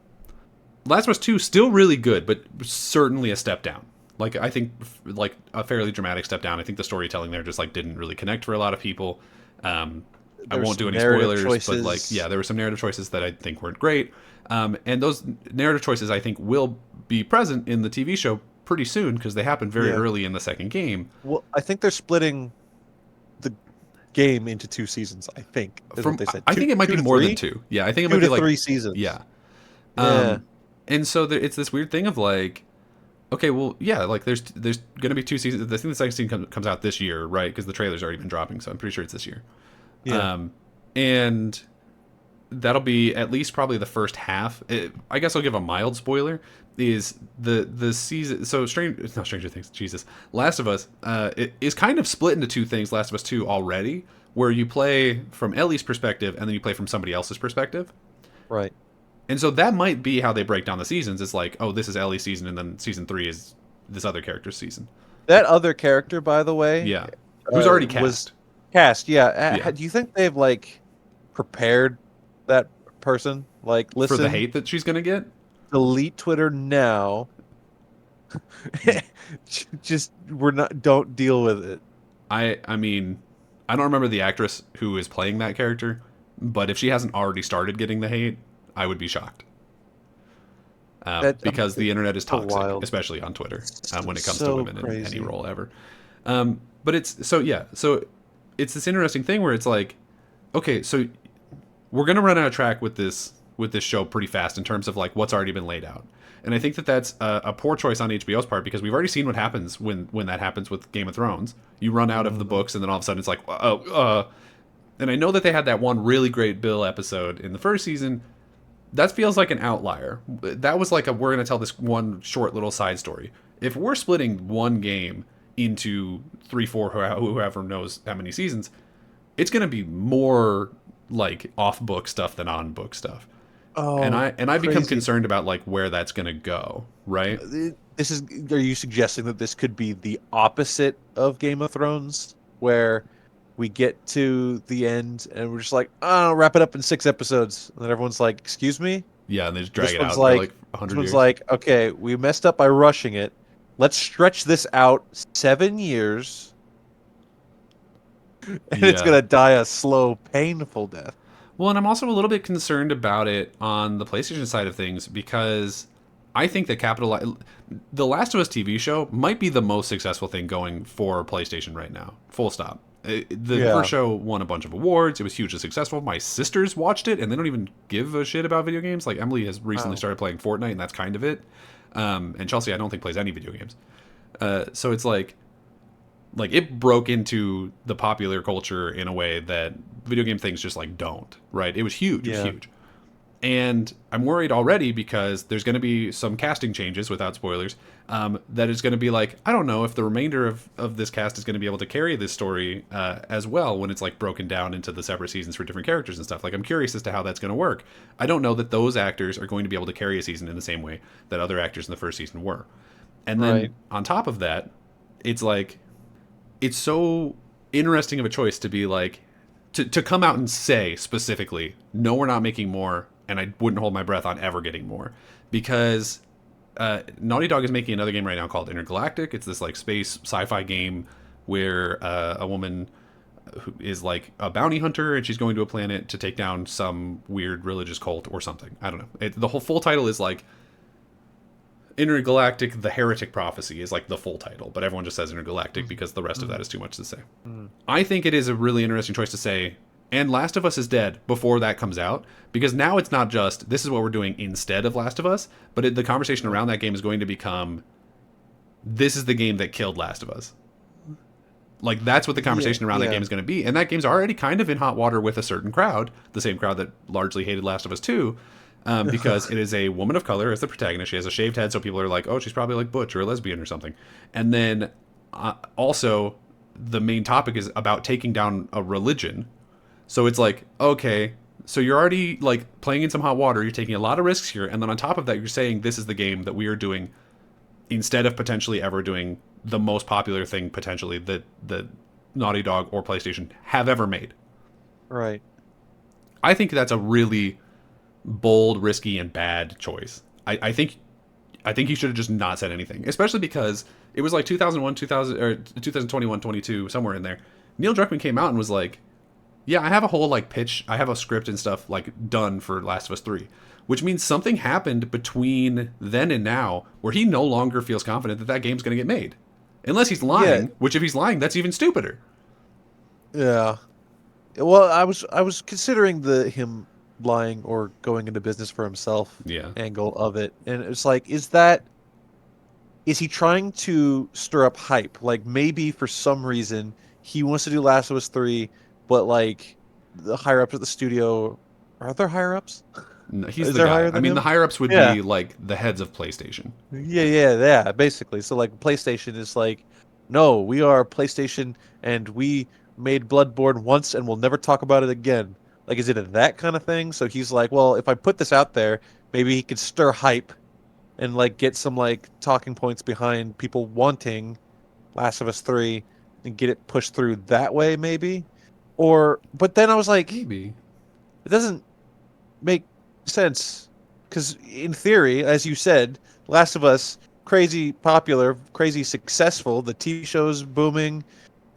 Speaker 1: Last of Us 2, still really good, but certainly a step down. Like, I think, like, a fairly dramatic step down. I think the storytelling there just, like, didn't really connect for a lot of people. I won't do any spoilers, but, like, yeah, there were some narrative choices that I think weren't great. And those narrative choices, I think, will be present in the TV show pretty soon because they happen very
Speaker 2: Yeah.
Speaker 1: early in the second game.
Speaker 2: Well, I think they're splitting the game into 2 seasons. I think is what they said.
Speaker 1: I think it might be
Speaker 2: to
Speaker 1: more than
Speaker 2: 3?
Speaker 1: 2. Yeah, I think it
Speaker 2: 2
Speaker 1: might be
Speaker 2: to
Speaker 1: like
Speaker 2: 3 seasons.
Speaker 1: Yeah.
Speaker 2: Yeah.
Speaker 1: And so it's this weird thing of like, okay, well, yeah, like there's gonna be 2 seasons. I think the second season comes out this year, right? Because the trailer's already been dropping, so I'm pretty sure it's this year.
Speaker 2: Yeah.
Speaker 1: And that'll be at least probably the first half. I guess I'll give a mild spoiler. Is the season so Stranger Things, Jesus, Last of Us it is kind of split into 2 things. Last of Us 2 already, where you play from Ellie's perspective and then you play from somebody else's perspective.
Speaker 2: Right.
Speaker 1: And so that might be how they break down the seasons. It's like, oh, this is Ellie's season, and then season 3 is this other character's season.
Speaker 2: That other character, by the way,
Speaker 1: Yeah, who's already cast.
Speaker 2: was cast. Yeah.
Speaker 1: Yeah.
Speaker 2: Do you think they've like prepared that person? Like, listen,
Speaker 1: For the hate that she's gonna get.
Speaker 2: delete Twitter now. Just don't deal with it.
Speaker 1: I mean, I don't remember the actress who is playing that character, but if she hasn't already started getting the hate, I would be shocked. Because the internet is
Speaker 2: so
Speaker 1: toxic,
Speaker 2: wild.
Speaker 1: especially on Twitter, when it comes to
Speaker 2: So
Speaker 1: women in
Speaker 2: crazy.
Speaker 1: any role ever. But it's so it's this interesting thing where it's like, okay, so we're gonna run out of track with this show pretty fast in terms of like what's already been laid out. And I think that's a poor choice on HBO's part because we've already seen what happens when that happens with Game of Thrones. You run out of the books and then all of a sudden it's like, and I know that they had that one really great Bill episode in the first season. That feels like an outlier. That was like we're going to tell this one short little side story. If we're splitting one game into 3, 4, whoever knows how many seasons, it's going to be more like off-book stuff than on-book stuff.
Speaker 2: Oh,
Speaker 1: and I become
Speaker 2: crazy.
Speaker 1: concerned about like where that's going to go, right?
Speaker 2: Are you suggesting that this could be the opposite of Game of Thrones, where we get to the end and we're just like, oh, wrap it up in 6 episodes, and then everyone's like, excuse me?
Speaker 1: Yeah, and they just drag
Speaker 2: This
Speaker 1: it
Speaker 2: one's
Speaker 1: out
Speaker 2: like,
Speaker 1: for like 100
Speaker 2: This one's
Speaker 1: years.
Speaker 2: like, okay, we messed up by rushing it. Let's stretch this out 7 years, and it's
Speaker 1: Yeah.
Speaker 2: gonna die a slow, painful death.
Speaker 1: Well, and I'm also a little bit concerned about it on the PlayStation side of things because I think that The Last of Us TV show might be the most successful thing going for PlayStation right now. Full stop. The first show won a bunch of awards. It was hugely successful. My sisters watched it, and they don't even give a shit about video games. Like, Emily has recently started playing Fortnite, and that's kind of it. And Chelsea, I don't think, plays any video games. So it's like it broke into the popular culture in a way that video game things just like don't, right? It was huge. It was huge. And I'm worried already because there's going to be some casting changes, without spoilers, that is going to be like, I don't know if the remainder of this cast is going to be able to carry this story as well when it's like broken down into the separate seasons for different characters and stuff. Like, I'm curious as to how that's going to work. I don't know that those actors are going to be able to carry a season in the same way that other actors in the first season were. And
Speaker 2: Right.
Speaker 1: then on top of that, it's like it's so interesting of a choice to be like to come out and say specifically, no, we're not making more, and I wouldn't hold my breath on ever getting more, because Naughty Dog is making another game right now called Intergalactic. It's this like space sci-fi game where a woman who is like a bounty hunter, and she's going to a planet to take down some weird religious cult or something. I don't know. The whole full title is like Intergalactic: The Heretic Prophecy is like the full title, but everyone just says Intergalactic because the rest of that is too much to say. I think it is a really interesting choice to say, and Last of Us is dead before that comes out, because now it's not just this is what we're doing instead of Last of Us, but the conversation around that game is going to become this is the game that killed Last of Us. Like, that's what the conversation around that game is going to be. And that game's already kind of in hot water with a certain crowd, the same crowd that largely hated Last of Us 2, because it is a woman of color as the protagonist. She has a shaved head, so people are like, oh, she's probably like butch or a lesbian or something. And then also, the main topic is about taking down a religion. So it's like, okay, so you're already like playing in some hot water. You're taking a lot of risks here. And then on top of that, you're saying this is the game that we are doing instead of potentially ever doing the most popular thing potentially that Naughty Dog or PlayStation have ever made.
Speaker 2: Right.
Speaker 1: I think that's a really bold, risky, and bad choice. I think you should have just not said anything, especially because it was like 2001, 2000 or 2021, 22, somewhere in there. Neil Druckmann came out and was like, "Yeah, I have a whole like pitch, I have a script and stuff like done for Last of Us 3." Which means something happened between then and now where he no longer feels confident that that game's going to get made. Unless he's lying, which if he's lying, that's even stupider.
Speaker 2: Yeah. Well, I was considering the him lying or going into business for himself angle of it. And it's like, is he trying to stir up hype? Like, maybe for some reason he wants to do Last of Us 3, but like the higher ups at the studio, are there higher ups?
Speaker 1: No, he's the guy. I mean, the higher ups would be like the heads of PlayStation.
Speaker 2: Yeah, basically. So like PlayStation is like, no, we are PlayStation and we made Bloodborne once and we'll never talk about it again. Like, is it that kind of thing? So he's like, well, if I put this out there, maybe he could stir hype and like get some like talking points behind people wanting Last of Us 3 and get it pushed through that way, maybe. But then I was like,
Speaker 1: maybe
Speaker 2: it doesn't make sense, because in theory, as you said, Last of Us, crazy popular, crazy successful, the TV show's booming,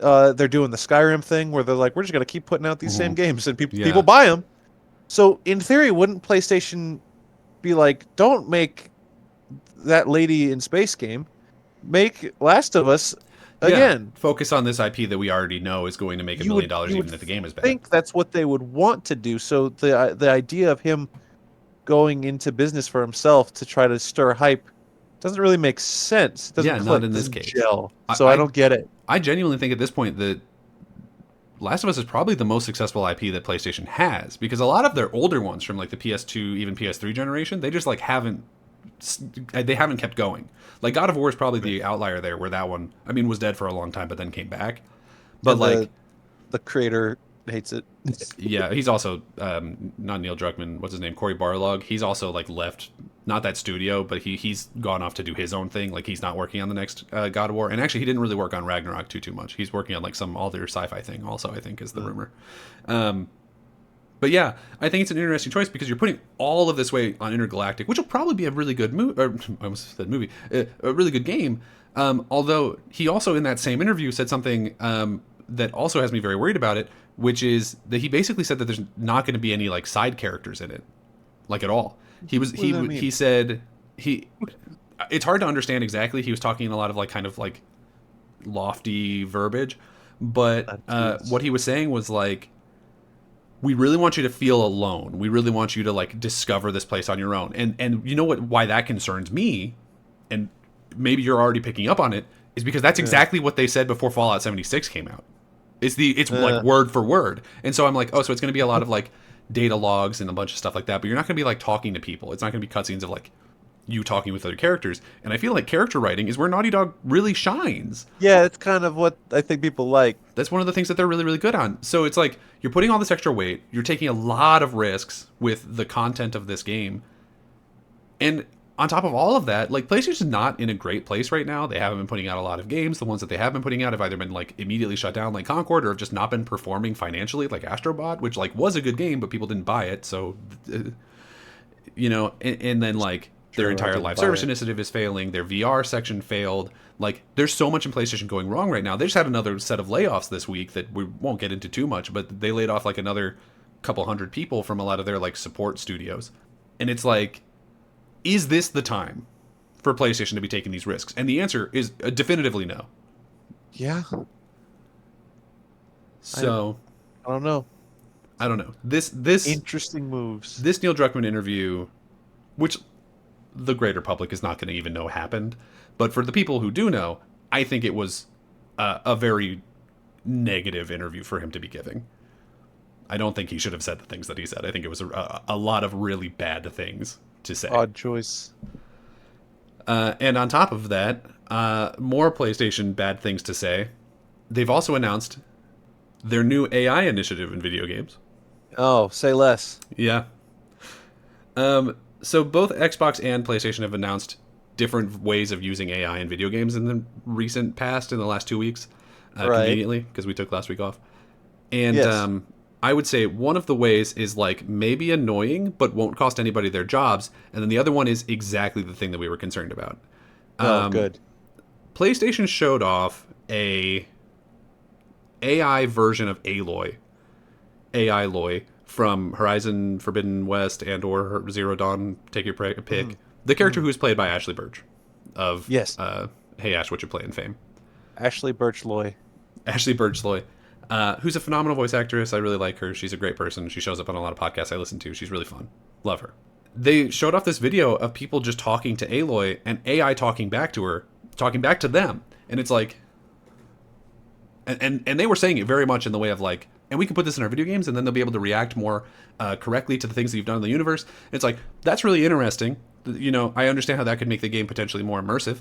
Speaker 2: they're doing the Skyrim thing where they're like, we're just going to keep putting out these same games and people buy them. So in theory, wouldn't PlayStation be like, don't make that lady in space game, make Last of Us again.
Speaker 1: Focus on this IP that we already know is going to make $1 million even if the game is bad.
Speaker 2: I think that's what they would want to do. So the idea of him going into business for himself to try to stir hype doesn't really make sense. It doesn't click,
Speaker 1: not in this case.
Speaker 2: Gel. So I don't get it.
Speaker 1: I genuinely think at this point that Last of Us is probably the most successful IP that PlayStation has, because a lot of their older ones from like the PS2, even PS3 generation, they just like haven't kept going. Like God of War is probably the outlier there, where that one, I mean, was dead for a long time but then came back. But like
Speaker 2: the creator hates it.
Speaker 1: Yeah, he's also not Neil Druckmann. What's his name? Cory Barlog. He's also like left, not that studio, but he's gone off to do his own thing. Like he's not working on the next God of War, and actually he didn't really work on Ragnarok too much. He's working on like some other sci-fi thing. Also, I think is the rumor. But yeah, I think it's an interesting choice because you're putting all of this weight on Intergalactic, which will probably be a really good movie. Or I almost said movie, a really good game. Although he also in that same interview said something that also has me very worried about it, which is that he basically said that there's not going to be any like side characters in it, like at all. He said it's hard to understand exactly. He was talking in a lot of like kind of like lofty verbiage, but what he was saying was like, we really want you to feel alone. We really want you to like discover this place on your own. And you know why that concerns me, and maybe you're already picking up on it, is because that's exactly what they said before Fallout 76 came out. It's like word for word. And so I'm like, oh, so it's going to be a lot of like data logs and a bunch of stuff like that, but you're not going to be like talking to people. It's not going to be cutscenes of like you talking with other characters. And I feel like character writing is where Naughty Dog really shines.
Speaker 2: Yeah, it's kind of what I think people like.
Speaker 1: That's one of the things that they're really, really good on. So it's like you're putting all this extra weight, you're taking a lot of risks with the content of this game. And on top of all of that, like, PlayStation's not in a great place right now. They haven't been putting out a lot of games. The ones that they have been putting out have either been, like, immediately shut down, like Concord, or have just not been performing financially, like Astrobot, which, like, was a good game, but people didn't buy it. So, you know, and then, like, their entire live service initiative is failing. Their VR section failed. Like, there's so much in PlayStation going wrong right now. They just had another set of layoffs this week that we won't get into too much, but they laid off, like, another couple hundred people from a lot of their, like, support studios. And it's like, is this the time for PlayStation to be taking these risks? And the answer is definitively no.
Speaker 2: Yeah.
Speaker 1: So
Speaker 2: I don't know.
Speaker 1: I don't know. This
Speaker 2: interesting moves.
Speaker 1: This Neil Druckmann interview, which the greater public is not going to even know happened, but for the people who do know, I think it was a very negative interview for him to be giving. I don't think he should have said the things that he said. I think it was a lot of really bad things to say.
Speaker 2: Odd choice.
Speaker 1: And on top of that, more PlayStation bad things to say. They've also announced their new AI initiative in video games.
Speaker 2: Oh, say less.
Speaker 1: Yeah. So both Xbox and PlayStation have announced different ways of using AI in video games in the recent past, in the last 2 weeks, conveniently, because we took last week off. And yes. I would say one of the ways is, like, maybe annoying, but won't cost anybody their jobs. And then the other one is exactly the thing that we were concerned about.
Speaker 2: Good.
Speaker 1: PlayStation showed off a AI version of Aloy. AI Aloy from Horizon Forbidden West and or Zero Dawn, take your pick. The character who is played by Ashley Birch of Hey Ash, What You Play in fame.
Speaker 2: Ashley Birch-Loy.
Speaker 1: Ashley Birch-Loy. Who's a phenomenal voice actress. I really like her. She's a great person. She shows up on a lot of podcasts I listen to. She's really fun. Love her. They showed off this video of people just talking to Aloy and AI talking back to her, talking back to them. And it's like... And they were saying it very much in the way of, like, and we can put this in our video games and then they'll be able to react more correctly to the things that you've done in the universe. And it's like, that's really interesting. You know, I understand how that could make the game potentially more immersive.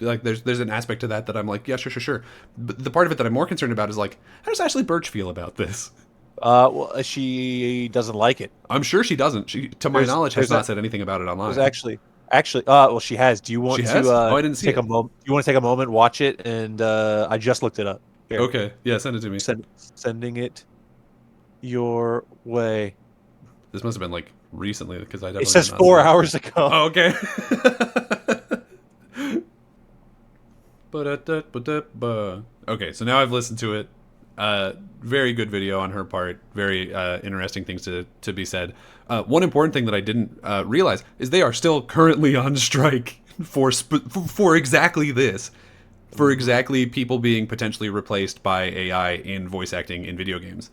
Speaker 1: Like, there's an aspect to that I'm like, yeah, sure. But the part of it that I'm more concerned about is, like, how does Ashley Birch feel about this?
Speaker 2: Well, she doesn't like it.
Speaker 1: I'm sure she doesn't. She, to my knowledge, has not said anything about it online.
Speaker 2: There's actually, well, she has. Do you want to?
Speaker 1: I didn't see
Speaker 2: take a moment. Do you want to take a moment, watch it, and I just looked it up.
Speaker 1: Here. Okay, yeah, send it to me.
Speaker 2: Sending it your way.
Speaker 1: This must have been, like, recently, because I definitely.
Speaker 2: It says 4 hours ago.
Speaker 1: Oh, okay. Okay, so now I've listened to it. Very good video on her part. Very interesting things to be said. One important thing that I didn't realize is they are still currently on strike for exactly this. For exactly people being potentially replaced by AI in voice acting in video games.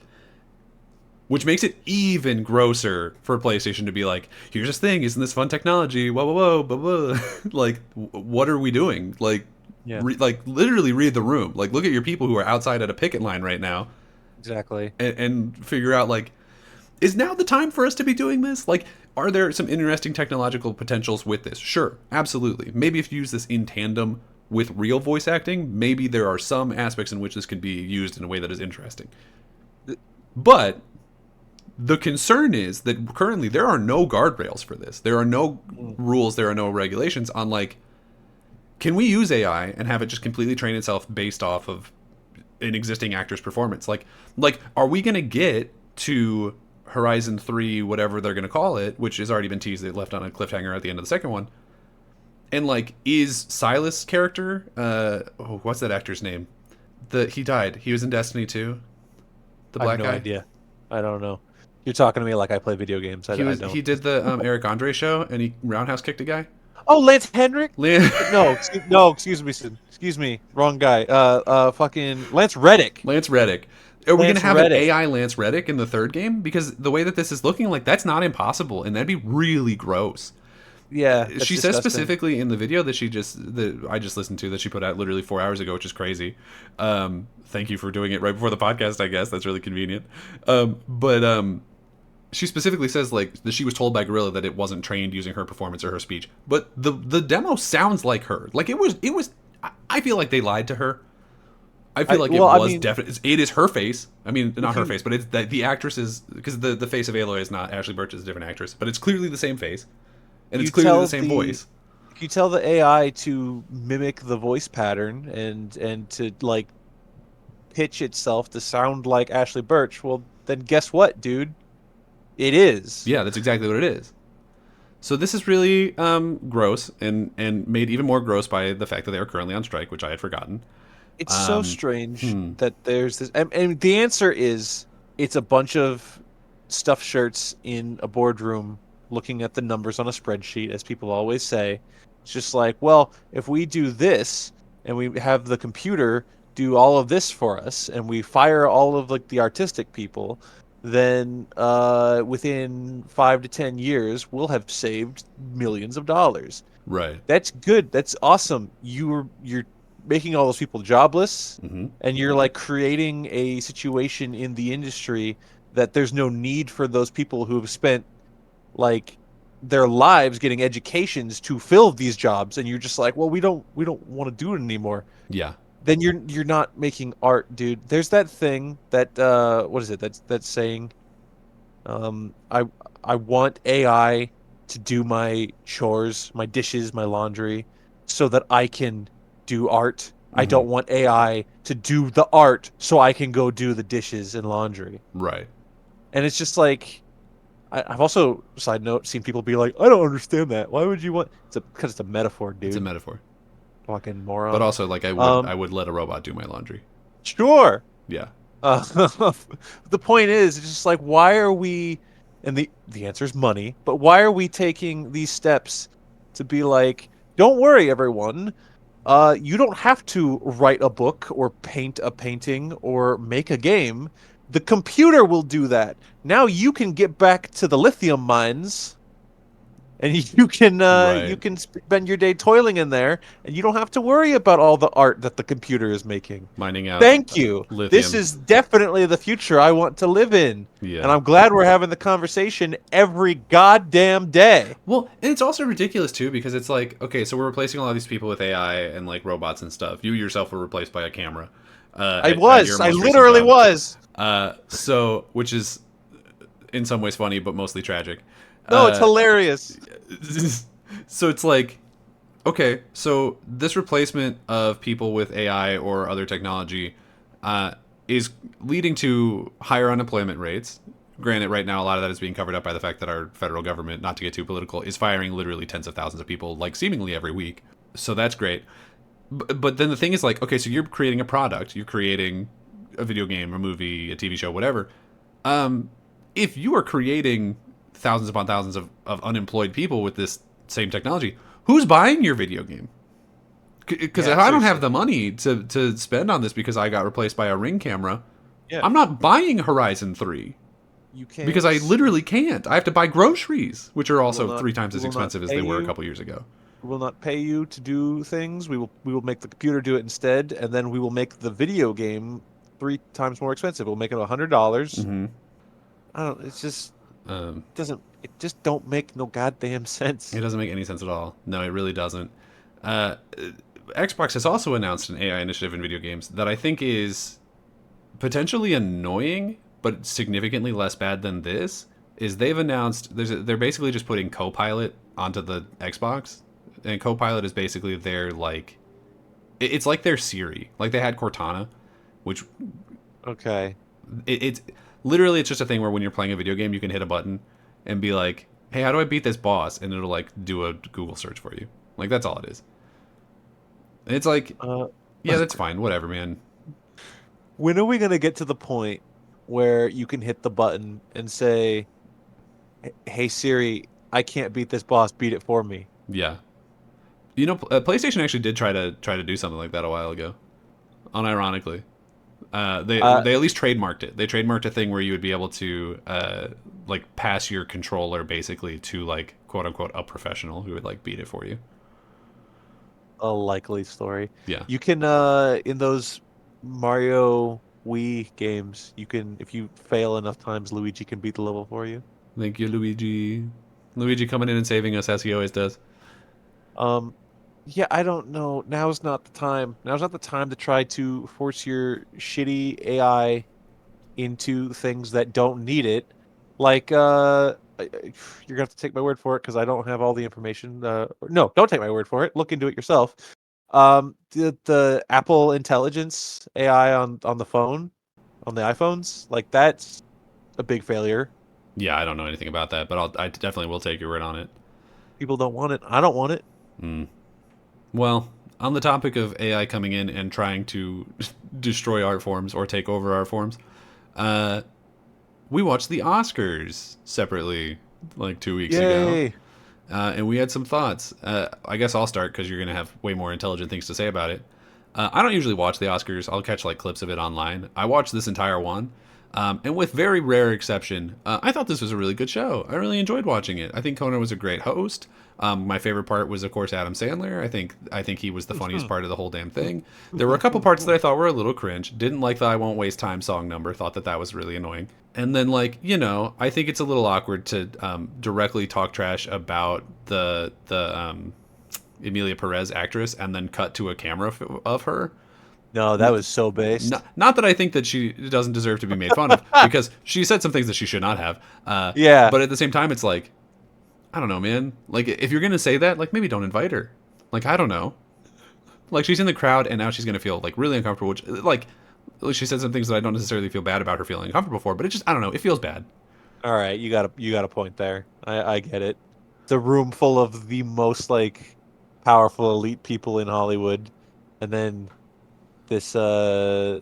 Speaker 1: Which makes it even grosser for PlayStation to be like, here's this thing, isn't this fun technology? Whoa, blah, blah. Like, what are we doing? Like,
Speaker 2: yeah.
Speaker 1: Literally read the room. Like, look at your people who are outside at a picket line right now.
Speaker 2: Exactly.
Speaker 1: And figure out, like, is now the time for us to be doing this? Like, are there some interesting technological potentials with this? Sure, absolutely. Maybe if you use this in tandem with real voice acting, maybe there are some aspects in which this could be used in a way that is interesting. But the concern is that currently there are no guardrails for this. There are no rules, there are no regulations on, like, can we use AI and have it just completely train itself based off of an existing actor's performance? Like, are we going to get to Horizon 3, whatever they're going to call it, which has already been teased, they left on a cliffhanger at the end of the second one? And, like, is Silas' character, what's that actor's name? He died. He was in Destiny 2. The black guy.
Speaker 2: I have no idea. I don't know. You're talking to me like I play video games. I don't.
Speaker 1: He did the Eric Andre show, and he roundhouse kicked a guy.
Speaker 2: Oh, Lance Henrik? No, excuse me. Wrong guy. Fucking Lance Reddick.
Speaker 1: Lance Reddick. Are we going to have an AI Lance Reddick in the third game? Because the way that this is looking, like, that's not impossible, and that'd be really gross.
Speaker 2: Yeah,
Speaker 1: she says specifically in the video that I just listened to, that she put out literally 4 hours ago, which is crazy. Thank you for doing it right before the podcast, I guess. That's really convenient. But she specifically says, like, that she was told by Gorilla that it wasn't trained using her performance or her speech. But the demo sounds like her. Like, it was. I feel like they lied to her. I feel like definitely. It is her face. I mean, not her face, but it's the actress's, because the face of Aloy is not Ashley Birch, is a different actress, but it's clearly the same face. And it's clearly the same voice.
Speaker 2: if you tell the AI to mimic the voice pattern and to like pitch itself to sound like Ashley Birch, well, then guess what, dude? It is.
Speaker 1: Yeah, that's exactly what it is. So this is really gross, and made even more gross by the fact that they are currently on strike, which I had forgotten.
Speaker 2: It's so
Speaker 1: Um,
Speaker 2: strange
Speaker 1: hmm,
Speaker 2: that there's this, and the answer is it's a bunch of stuffed shirts in a boardroom looking at the numbers on a spreadsheet, as people always say. It's just like, well, if we do this and we have the computer do all of this for us, and we fire all of like the artistic people, then within 5 to 10 years, we'll have saved millions of dollars.
Speaker 1: right.
Speaker 2: That's good. That's awesome. You're making all those people jobless,
Speaker 1: Hmm.
Speaker 2: and you're like creating a situation in the industry that there's no need for those people who have spent like their lives getting educations to fill these jobs, and you're just like, well, we don't want to do it anymore.
Speaker 1: Yeah.
Speaker 2: Then you're not making art, dude. There's that thing that what is it? That's saying um, I I want AI to do my chores, my dishes, my laundry, so that I can do art. I
Speaker 1: Hmm.
Speaker 2: don't want AI to do the art so I can go do the dishes and laundry.
Speaker 1: Right.
Speaker 2: And it's just like I've also, side note, seen people be like, I don't understand that. Why would you want? It's because it's a metaphor,
Speaker 1: It's a
Speaker 2: dude.
Speaker 1: metaphor.
Speaker 2: Fucking
Speaker 1: But
Speaker 2: moron.
Speaker 1: also, like, I
Speaker 2: Um,
Speaker 1: would let a robot do my laundry.
Speaker 2: sure.
Speaker 1: Yeah.
Speaker 2: Uh, the point is, it's just like, why are we? And the answer is money. But why are we taking these steps to be like, don't worry, everyone. You don't have to write a book or paint a painting or make a game. The computer will do that. Now you can get back to the lithium mines and you
Speaker 1: Right.
Speaker 2: can spend your day toiling in there, and you don't have to worry about all the art that the computer is making.
Speaker 1: Mining out
Speaker 2: Thank you. This
Speaker 1: lithium.
Speaker 2: is definitely the future I want to live in, and
Speaker 1: Yeah.
Speaker 2: I'm glad we're having the conversation every goddamn day.
Speaker 1: Well, and it's also ridiculous too because it's like, okay, so we're replacing a lot of these people with AI and like robots and stuff. You yourself were replaced by a camera at your
Speaker 2: I
Speaker 1: most recent
Speaker 2: literally
Speaker 1: job.
Speaker 2: was.
Speaker 1: So, which is in some ways funny, but mostly tragic.
Speaker 2: No, it's
Speaker 1: Uh,
Speaker 2: hilarious.
Speaker 1: so it's like, okay, so this replacement of people with AI or other technology uh, is leading to higher unemployment rates. Granted, right now a lot of that is being covered up by the fact that our federal government, not to get too political, is firing literally tens of thousands of people, like seemingly every week. So that's great. But then the thing is like, okay, so you're creating a product, you're creating a video game, a movie, a TV show, whatever. If you are creating thousands upon thousands of unemployed people with this same technology, who's buying your video game? Because
Speaker 2: Yeah,
Speaker 1: if I don't have
Speaker 2: seriously.
Speaker 1: the money to spend on this because I got replaced by a Ring camera,
Speaker 2: Yeah,
Speaker 1: I'm not buying Horizon 3
Speaker 2: you
Speaker 1: because I
Speaker 2: can't.
Speaker 1: literally can't. I have to buy groceries, which are
Speaker 2: We will
Speaker 1: also
Speaker 2: not.
Speaker 1: 3 times
Speaker 2: We
Speaker 1: as
Speaker 2: will not
Speaker 1: expensive as
Speaker 2: pay
Speaker 1: they were a
Speaker 2: you.
Speaker 1: couple years ago.
Speaker 2: We will not pay you to do things. We will make the computer do it instead, and then we will make the video game 3 times more expensive. We'll make it $100.
Speaker 1: Hmm.
Speaker 2: I don't. It's just
Speaker 1: Um,
Speaker 2: doesn't. It just don't make no goddamn
Speaker 1: it
Speaker 2: sense.
Speaker 1: doesn't make any sense at all. No, it really doesn't. Uh, Xbox has also announced an AI initiative in video games that I think is potentially annoying, but significantly less bad than this. Is they've announced they're basically just putting Copilot onto the Xbox, and Copilot is basically their like it's like their Siri. Like they had Cortana, which
Speaker 2: Okay.
Speaker 1: it's literally it's just a thing where when you're playing a video game, you can hit a button and be like, "Hey, how do I beat this boss?" and it'll like do a Google search for you. Like that's all it is. And it's like,
Speaker 2: Uh,
Speaker 1: yeah, that's fine, whatever, man.
Speaker 2: when are we gonna get to the point where you can hit the button and say, "Hey Siri, I can't beat this boss. Beat it for me."
Speaker 1: Yeah, you know, PlayStation actually did try to do something like that a while ago. Unironically,
Speaker 2: Uh,
Speaker 1: they at least trademarked it. They trademarked a thing where you would be able to like pass your controller basically to like quote unquote a professional who would like beat it for you.
Speaker 2: a likely story.
Speaker 1: Yeah.
Speaker 2: You can in those Mario Wii games, you can, if you fail enough times, Luigi can beat the level for you.
Speaker 1: Thank you, Luigi. Luigi coming in and saving us as he always does.
Speaker 2: Um, yeah, I don't know. Now's not the time. Now's not the time to try to force your shitty AI into things that don't need it. Like you're gonna have to take my word for it because I don't have all the information. No, don't take my word for it. Look into it yourself. The Apple Intelligence AI on the phone, on the iPhones, like that's a big failure.
Speaker 1: Yeah, I don't know anything about that, but I definitely will take your word on it.
Speaker 2: People don't want it. I don't want it.
Speaker 1: Mm. Well, on the topic of AI coming in and trying to destroy art forms or take over art forms, uh, we watched the Oscars separately like 2 weeks ago.
Speaker 2: Yay!
Speaker 1: And we had some thoughts. I guess I'll start because you're going to have way more intelligent things to say about it. I don't usually watch the Oscars. I'll catch like clips of it online. I watched this entire one. And with very rare exception, I thought this was a really good show. I really enjoyed watching it. I think Conan was a great host. My favorite part was, of course, Adam Sandler. I think he was the funniest part of the whole damn thing. There were a couple parts that I thought were a little cringe. Didn't like the "I Won't Waste Time" song number. Thought that was really annoying. And then, like, I think it's a little awkward to directly talk trash about the Emilia Perez actress and then cut to a camera of her.
Speaker 2: No, that was so based.
Speaker 1: Not that I think that she doesn't deserve to be made fun of, because she said some things that she should not have.
Speaker 2: Yeah.
Speaker 1: But at the same time, it's like, I don't know, man. Like, if you're going to say that, like, maybe don't invite her. Like, I don't know. Like, she's in the crowd, and now she's going to feel, like, really uncomfortable. Which, like, she said some things that I don't necessarily feel bad about her feeling uncomfortable for, but it just, I don't know, it feels bad.
Speaker 2: All right, you got a point there. I get it. It's a room full of the most, like, powerful elite people in Hollywood, and then this this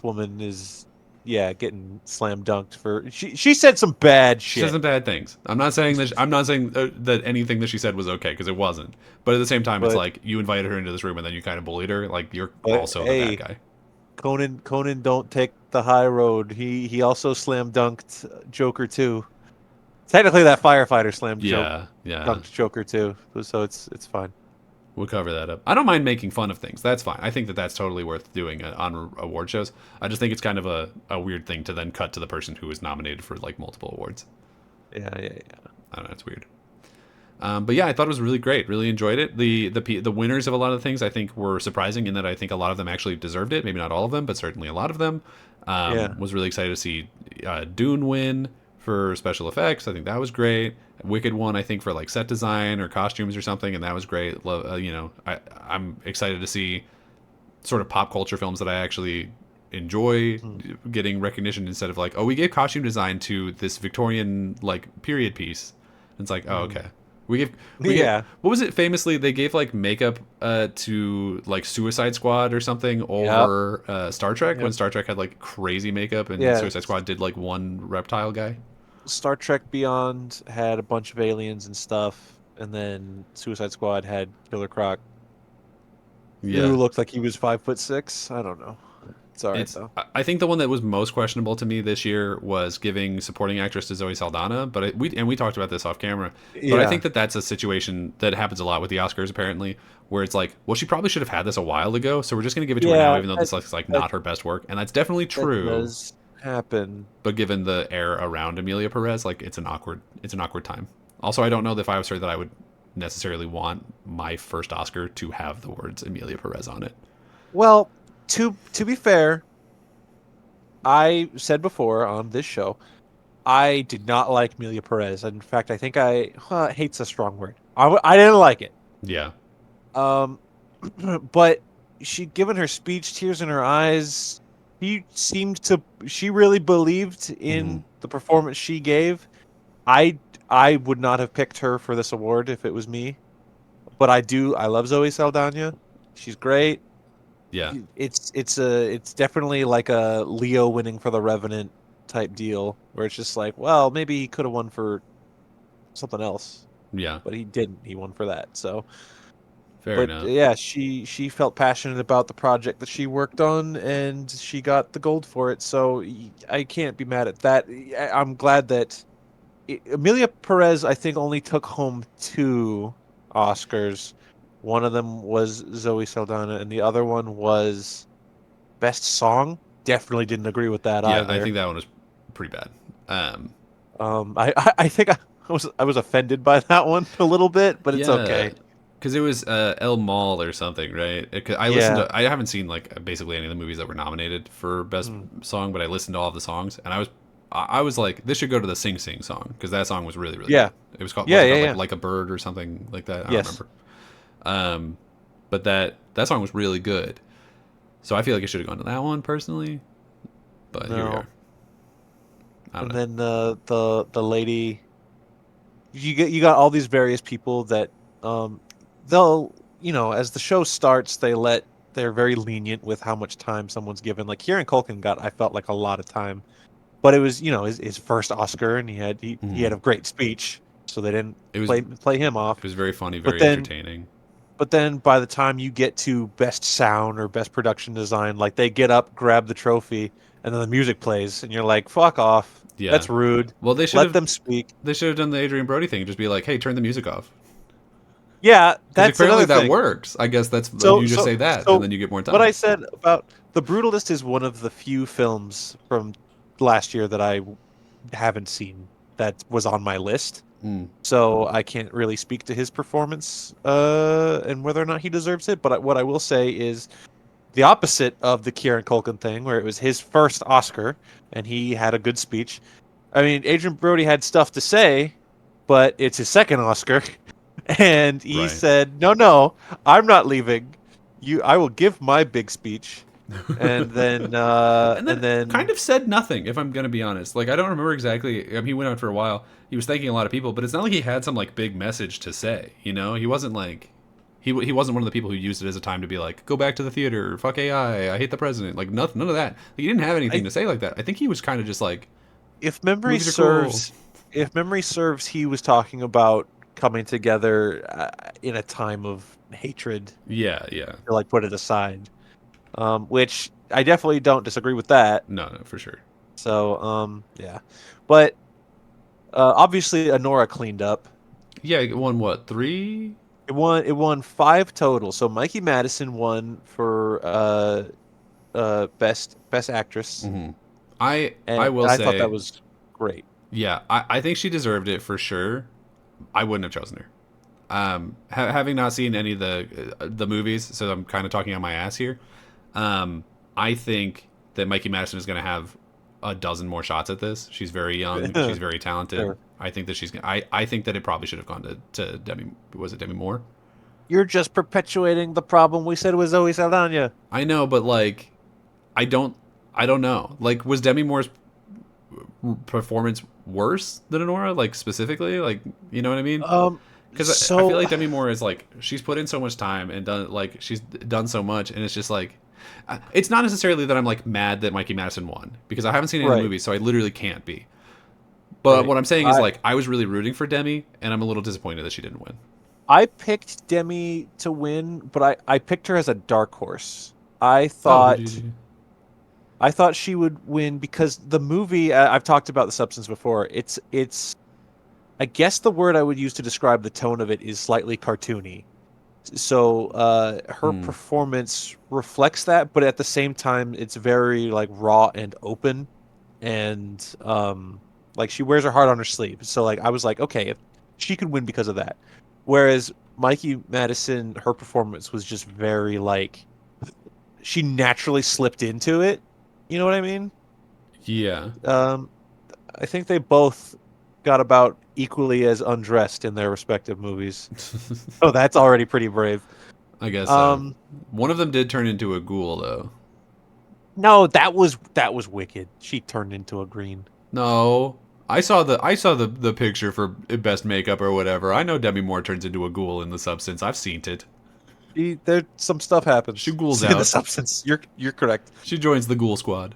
Speaker 2: woman is getting slam dunked for she said some bad
Speaker 1: She
Speaker 2: shit.
Speaker 1: said some bad things. I'm not saying that anything that she said was okay, because it wasn't. But at the same time, it's like, you invited her into this room and then you kind of bullied her. Like, you're also the bad guy.
Speaker 2: Conan don't take the high road. He also slam dunked Joker too. Technically, that firefighter dunked Joker too. So it's fine.
Speaker 1: We'll cover that up. I don't mind making fun of things. That's fine. I think that that's totally worth doing on award shows. I just think it's kind of a weird thing to then cut to the person who was nominated for like multiple awards.
Speaker 2: Yeah.
Speaker 1: I don't know. It's weird. But yeah, I thought it was really great. Really enjoyed it. The winners of a lot of things I think were surprising in that I think a lot of them actually deserved it. Maybe not all of them, but certainly a lot of them. Was really excited to see Dune win for special effects. I think that was great. Wicked won, I think, for like set design or costumes or something, and that was great. I'm excited to see sort of pop culture films that I actually enjoy getting recognition instead of like, oh, we gave costume design to this Victorian like period piece. And it's like, oh, okay. We gave what was it? Famously, they gave like makeup to like Suicide Squad or something over Star Trek when Star Trek had like crazy makeup and Suicide Squad did like one reptile guy.
Speaker 2: Star Trek Beyond had a bunch of aliens and stuff, and then Suicide Squad had Killer Croc, who looked like he was 5'6". I don't know. It's alright though.
Speaker 1: I think the one that was most questionable to me this year was giving supporting actress to Zoe Saldana, but we talked about this off camera. But I think that that's a situation that happens a lot with the Oscars apparently, where it's like, well, she probably should have had this a while ago, so we're just gonna give it to her now, even though this is like not her best work, and that's definitely true.
Speaker 2: That does happen.
Speaker 1: But given the air around Emilia Perez, like it's an awkward time. Also, I don't know if I was her that I would necessarily want my first Oscar to have the words Emilia Perez on it.
Speaker 2: Well, to be fair, I said before on this show, I did not like Emilia Perez. In fact, I think hate's a strong word. I didn't like it.
Speaker 1: Yeah.
Speaker 2: But she'd given her speech, tears in her eyes. She really believed in the performance she gave. I would not have picked her for this award if it was me, but I love Zoe Saldana. She's great.
Speaker 1: Yeah.
Speaker 2: It's definitely like a Leo winning for The Revenant type deal, where it's just like, well, maybe he could have won for something else.
Speaker 1: Yeah.
Speaker 2: But he didn't. He won for that. So
Speaker 1: Fair enough.
Speaker 2: Yeah, she felt passionate about the project that she worked on, and she got the gold for it. So I can't be mad at that. I'm glad that Emilia Perez, I think, only took home 2 Oscars. One of them was Zoe Saldana, and the other one was Best Song. Definitely didn't agree with that either.
Speaker 1: Yeah, I think that one was pretty bad.
Speaker 2: I think I was offended by that one a little bit, but it's okay.
Speaker 1: Because it was El Mal or something, right? I haven't seen like basically any of the movies that were nominated for Best Song, but I listened to all of the songs, and I was I was like, this should go to the Sing Sing song because that song was really really
Speaker 2: Yeah.
Speaker 1: good. It was called
Speaker 2: Yeah,
Speaker 1: was it
Speaker 2: yeah,
Speaker 1: called
Speaker 2: yeah.
Speaker 1: like a bird or something like that. I don't
Speaker 2: Yes.
Speaker 1: remember. But that song was really good. So I feel like it should have gone to that one personally. But here we
Speaker 2: No.
Speaker 1: are. I don't
Speaker 2: And
Speaker 1: know.
Speaker 2: then the lady, you got all these various people that they'll, as the show starts, they're very lenient with how much time someone's given. Like Kieran Culkin got, I felt like, a lot of time, but it was, his first Oscar, and he had a great speech, so they didn't
Speaker 1: It was
Speaker 2: play him off.
Speaker 1: it was very funny,
Speaker 2: But
Speaker 1: very
Speaker 2: then
Speaker 1: entertaining.
Speaker 2: but then by the time you get to best sound or best production design, like they get up, grab the trophy, and then the music plays, and you're like, fuck off.
Speaker 1: Yeah.
Speaker 2: That's rude.
Speaker 1: Well,
Speaker 2: Let them speak.
Speaker 1: they should have done the Adrian Brody thing. Just be like, hey, turn the music off.
Speaker 2: Yeah,
Speaker 1: Because
Speaker 2: that's
Speaker 1: apparently
Speaker 2: another
Speaker 1: that
Speaker 2: thing.
Speaker 1: works. I guess that's
Speaker 2: So
Speaker 1: you just
Speaker 2: so
Speaker 1: say that, and
Speaker 2: so
Speaker 1: then you get more
Speaker 2: what I
Speaker 1: time.
Speaker 2: said about The Brutalist is one of the few films from last year that I haven't seen that was on my list.
Speaker 1: Mm.
Speaker 2: So I can't really speak to his performance and whether or not he deserves it. But what I will say is the opposite of the Kieran Culkin thing, where it was his first Oscar and he had a good speech. I mean, Adrian Brody had stuff to say, but it's his second Oscar, and he
Speaker 1: Right.
Speaker 2: said, "No, no, I'm not leaving. I will give my big speech." And then,
Speaker 1: And then kind of said nothing, if I'm gonna be honest. Like I don't remember exactly. I mean, he went on for a while. He was thanking a lot of people, but it's not like he had some like big message to say. You know, he wasn't like he wasn't one of the people who used it as a time to be like, go back to the theater, fuck AI, I hate the president. Like nothing, none of that. Like, he didn't have anything
Speaker 2: I,
Speaker 1: to say like that. I think he was kind of just like,
Speaker 2: if memory
Speaker 1: movies are cool.
Speaker 2: serves, he was talking about coming together in a time of hatred,
Speaker 1: Yeah, yeah.
Speaker 2: to like put it aside. Which I definitely don't disagree with that.
Speaker 1: No, no, for sure.
Speaker 2: So, yeah, but obviously Honora cleaned up.
Speaker 1: Yeah, it won what, 3?
Speaker 2: It won 5 total. So Mikey Madison won for best actress,
Speaker 1: Mm-hmm. I
Speaker 2: and
Speaker 1: will
Speaker 2: I thought that
Speaker 1: say,
Speaker 2: was great.
Speaker 1: yeah, I think she deserved it for sure. I wouldn't have chosen her. Having not seen any of the movies, so I'm kind of talking on my ass here. I think that Mikey Madison is going to have a dozen more shots at this. She's very young. She's very talented.
Speaker 2: Sure.
Speaker 1: I think that I think that it probably should have gone to Demi. Was it Demi Moore?
Speaker 2: You're just perpetuating the problem we said was Zoe Saldana.
Speaker 1: I know, but like, I don't. I don't know. Like, was Demi Moore's performance worse than Honora? Like specifically, like you know what I mean? Because I feel
Speaker 2: So
Speaker 1: like Demi Moore is like she's put in so much time and done like she's done so much, and it's just like it's not necessarily that I'm like mad that Mikey Madison won because I haven't seen any of the
Speaker 2: right,
Speaker 1: movies, so I literally can't be. But
Speaker 2: right.
Speaker 1: what I'm saying is
Speaker 2: I
Speaker 1: like I was really rooting for Demi, and I'm a little disappointed that she didn't win.
Speaker 2: I picked Demi to win, but I picked her as a dark horse. I
Speaker 1: Oh, who
Speaker 2: thought
Speaker 1: did you?
Speaker 2: I thought she would win because the movie, I've talked about The Substance before. It's I guess the word I would use to describe the tone of it is slightly cartoony. So her
Speaker 1: Hmm.
Speaker 2: performance reflects that, but at the same time, it's very like raw and open, and like she wears her heart on her sleeve. So like I was like, okay, if she could win because of that. Whereas Mikey Madison, her performance was just very like she naturally slipped into it. You know what I mean?
Speaker 1: Yeah,
Speaker 2: Um, I think they both got about equally as undressed in their respective movies. Oh, that's already pretty brave.
Speaker 1: I guess so.
Speaker 2: Um,
Speaker 1: One of them did turn into a ghoul though.
Speaker 2: no, that was wicked. She turned into a green.
Speaker 1: No. I saw the picture for best makeup or whatever. I know Demi Moore turns into a ghoul in The Substance. I've seen it.
Speaker 2: There some stuff
Speaker 1: She
Speaker 2: happens
Speaker 1: ghouls
Speaker 2: in the
Speaker 1: out.
Speaker 2: substance. You're correct.
Speaker 1: She joins the ghoul squad.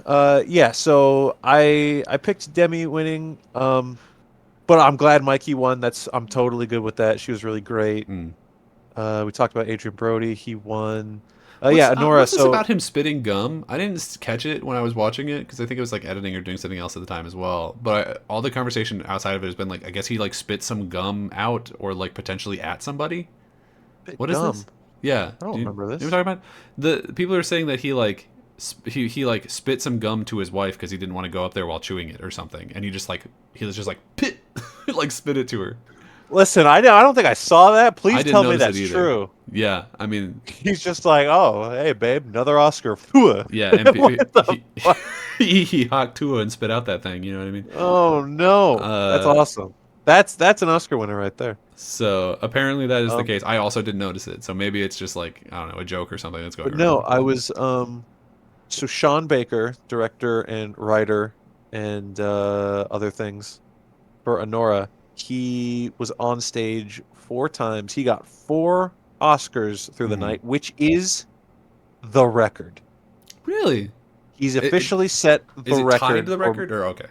Speaker 2: Yeah. So I picked Demi winning. But I'm glad Mikey won. I'm totally good with that. She was really great.
Speaker 1: Hmm.
Speaker 2: We talked about Adrian Brody. He won. Yeah, Nora.
Speaker 1: What's this
Speaker 2: So
Speaker 1: about him spitting gum? I didn't catch it when I was watching it because I think it was like editing or doing something else at the time as well. But all the conversation outside of it has been like, I guess he like spit some gum out or like potentially at somebody.
Speaker 2: bit
Speaker 1: What is
Speaker 2: dumb.
Speaker 1: this? Yeah,
Speaker 2: I don't remember
Speaker 1: you know
Speaker 2: this.
Speaker 1: what I'm talking about? The people are saying that he like he like spit some gum to his wife because he didn't want to go up there while chewing it or something, and he was just like pit like spit it to her.
Speaker 2: Listen, I don't think I saw that.
Speaker 1: I
Speaker 2: Please
Speaker 1: didn't
Speaker 2: tell me
Speaker 1: notice it
Speaker 2: that's
Speaker 1: either.
Speaker 2: true.
Speaker 1: Yeah, I mean,
Speaker 2: He's just like, oh, hey, babe, another Oscar. What
Speaker 1: yeah, and
Speaker 2: the fuck?
Speaker 1: he hawked Tua and spit out that thing. You know what I mean?
Speaker 2: Oh no, that's
Speaker 1: Uh,
Speaker 2: awesome. That's an Oscar winner right there.
Speaker 1: so apparently that is the
Speaker 2: Um,
Speaker 1: case. I also didn't notice it. So maybe it's just like I don't know, a joke or something that's going
Speaker 2: but no,
Speaker 1: around.
Speaker 2: I was so Sean Baker, director and writer and other things for Honora, he was on stage 4 times. He got 4 Oscars through the
Speaker 1: Hmm.
Speaker 2: night, which is the record.
Speaker 1: Really?
Speaker 2: He's
Speaker 1: It,
Speaker 2: officially set the
Speaker 1: is it tied to
Speaker 2: record
Speaker 1: the
Speaker 2: for.
Speaker 1: record or okay?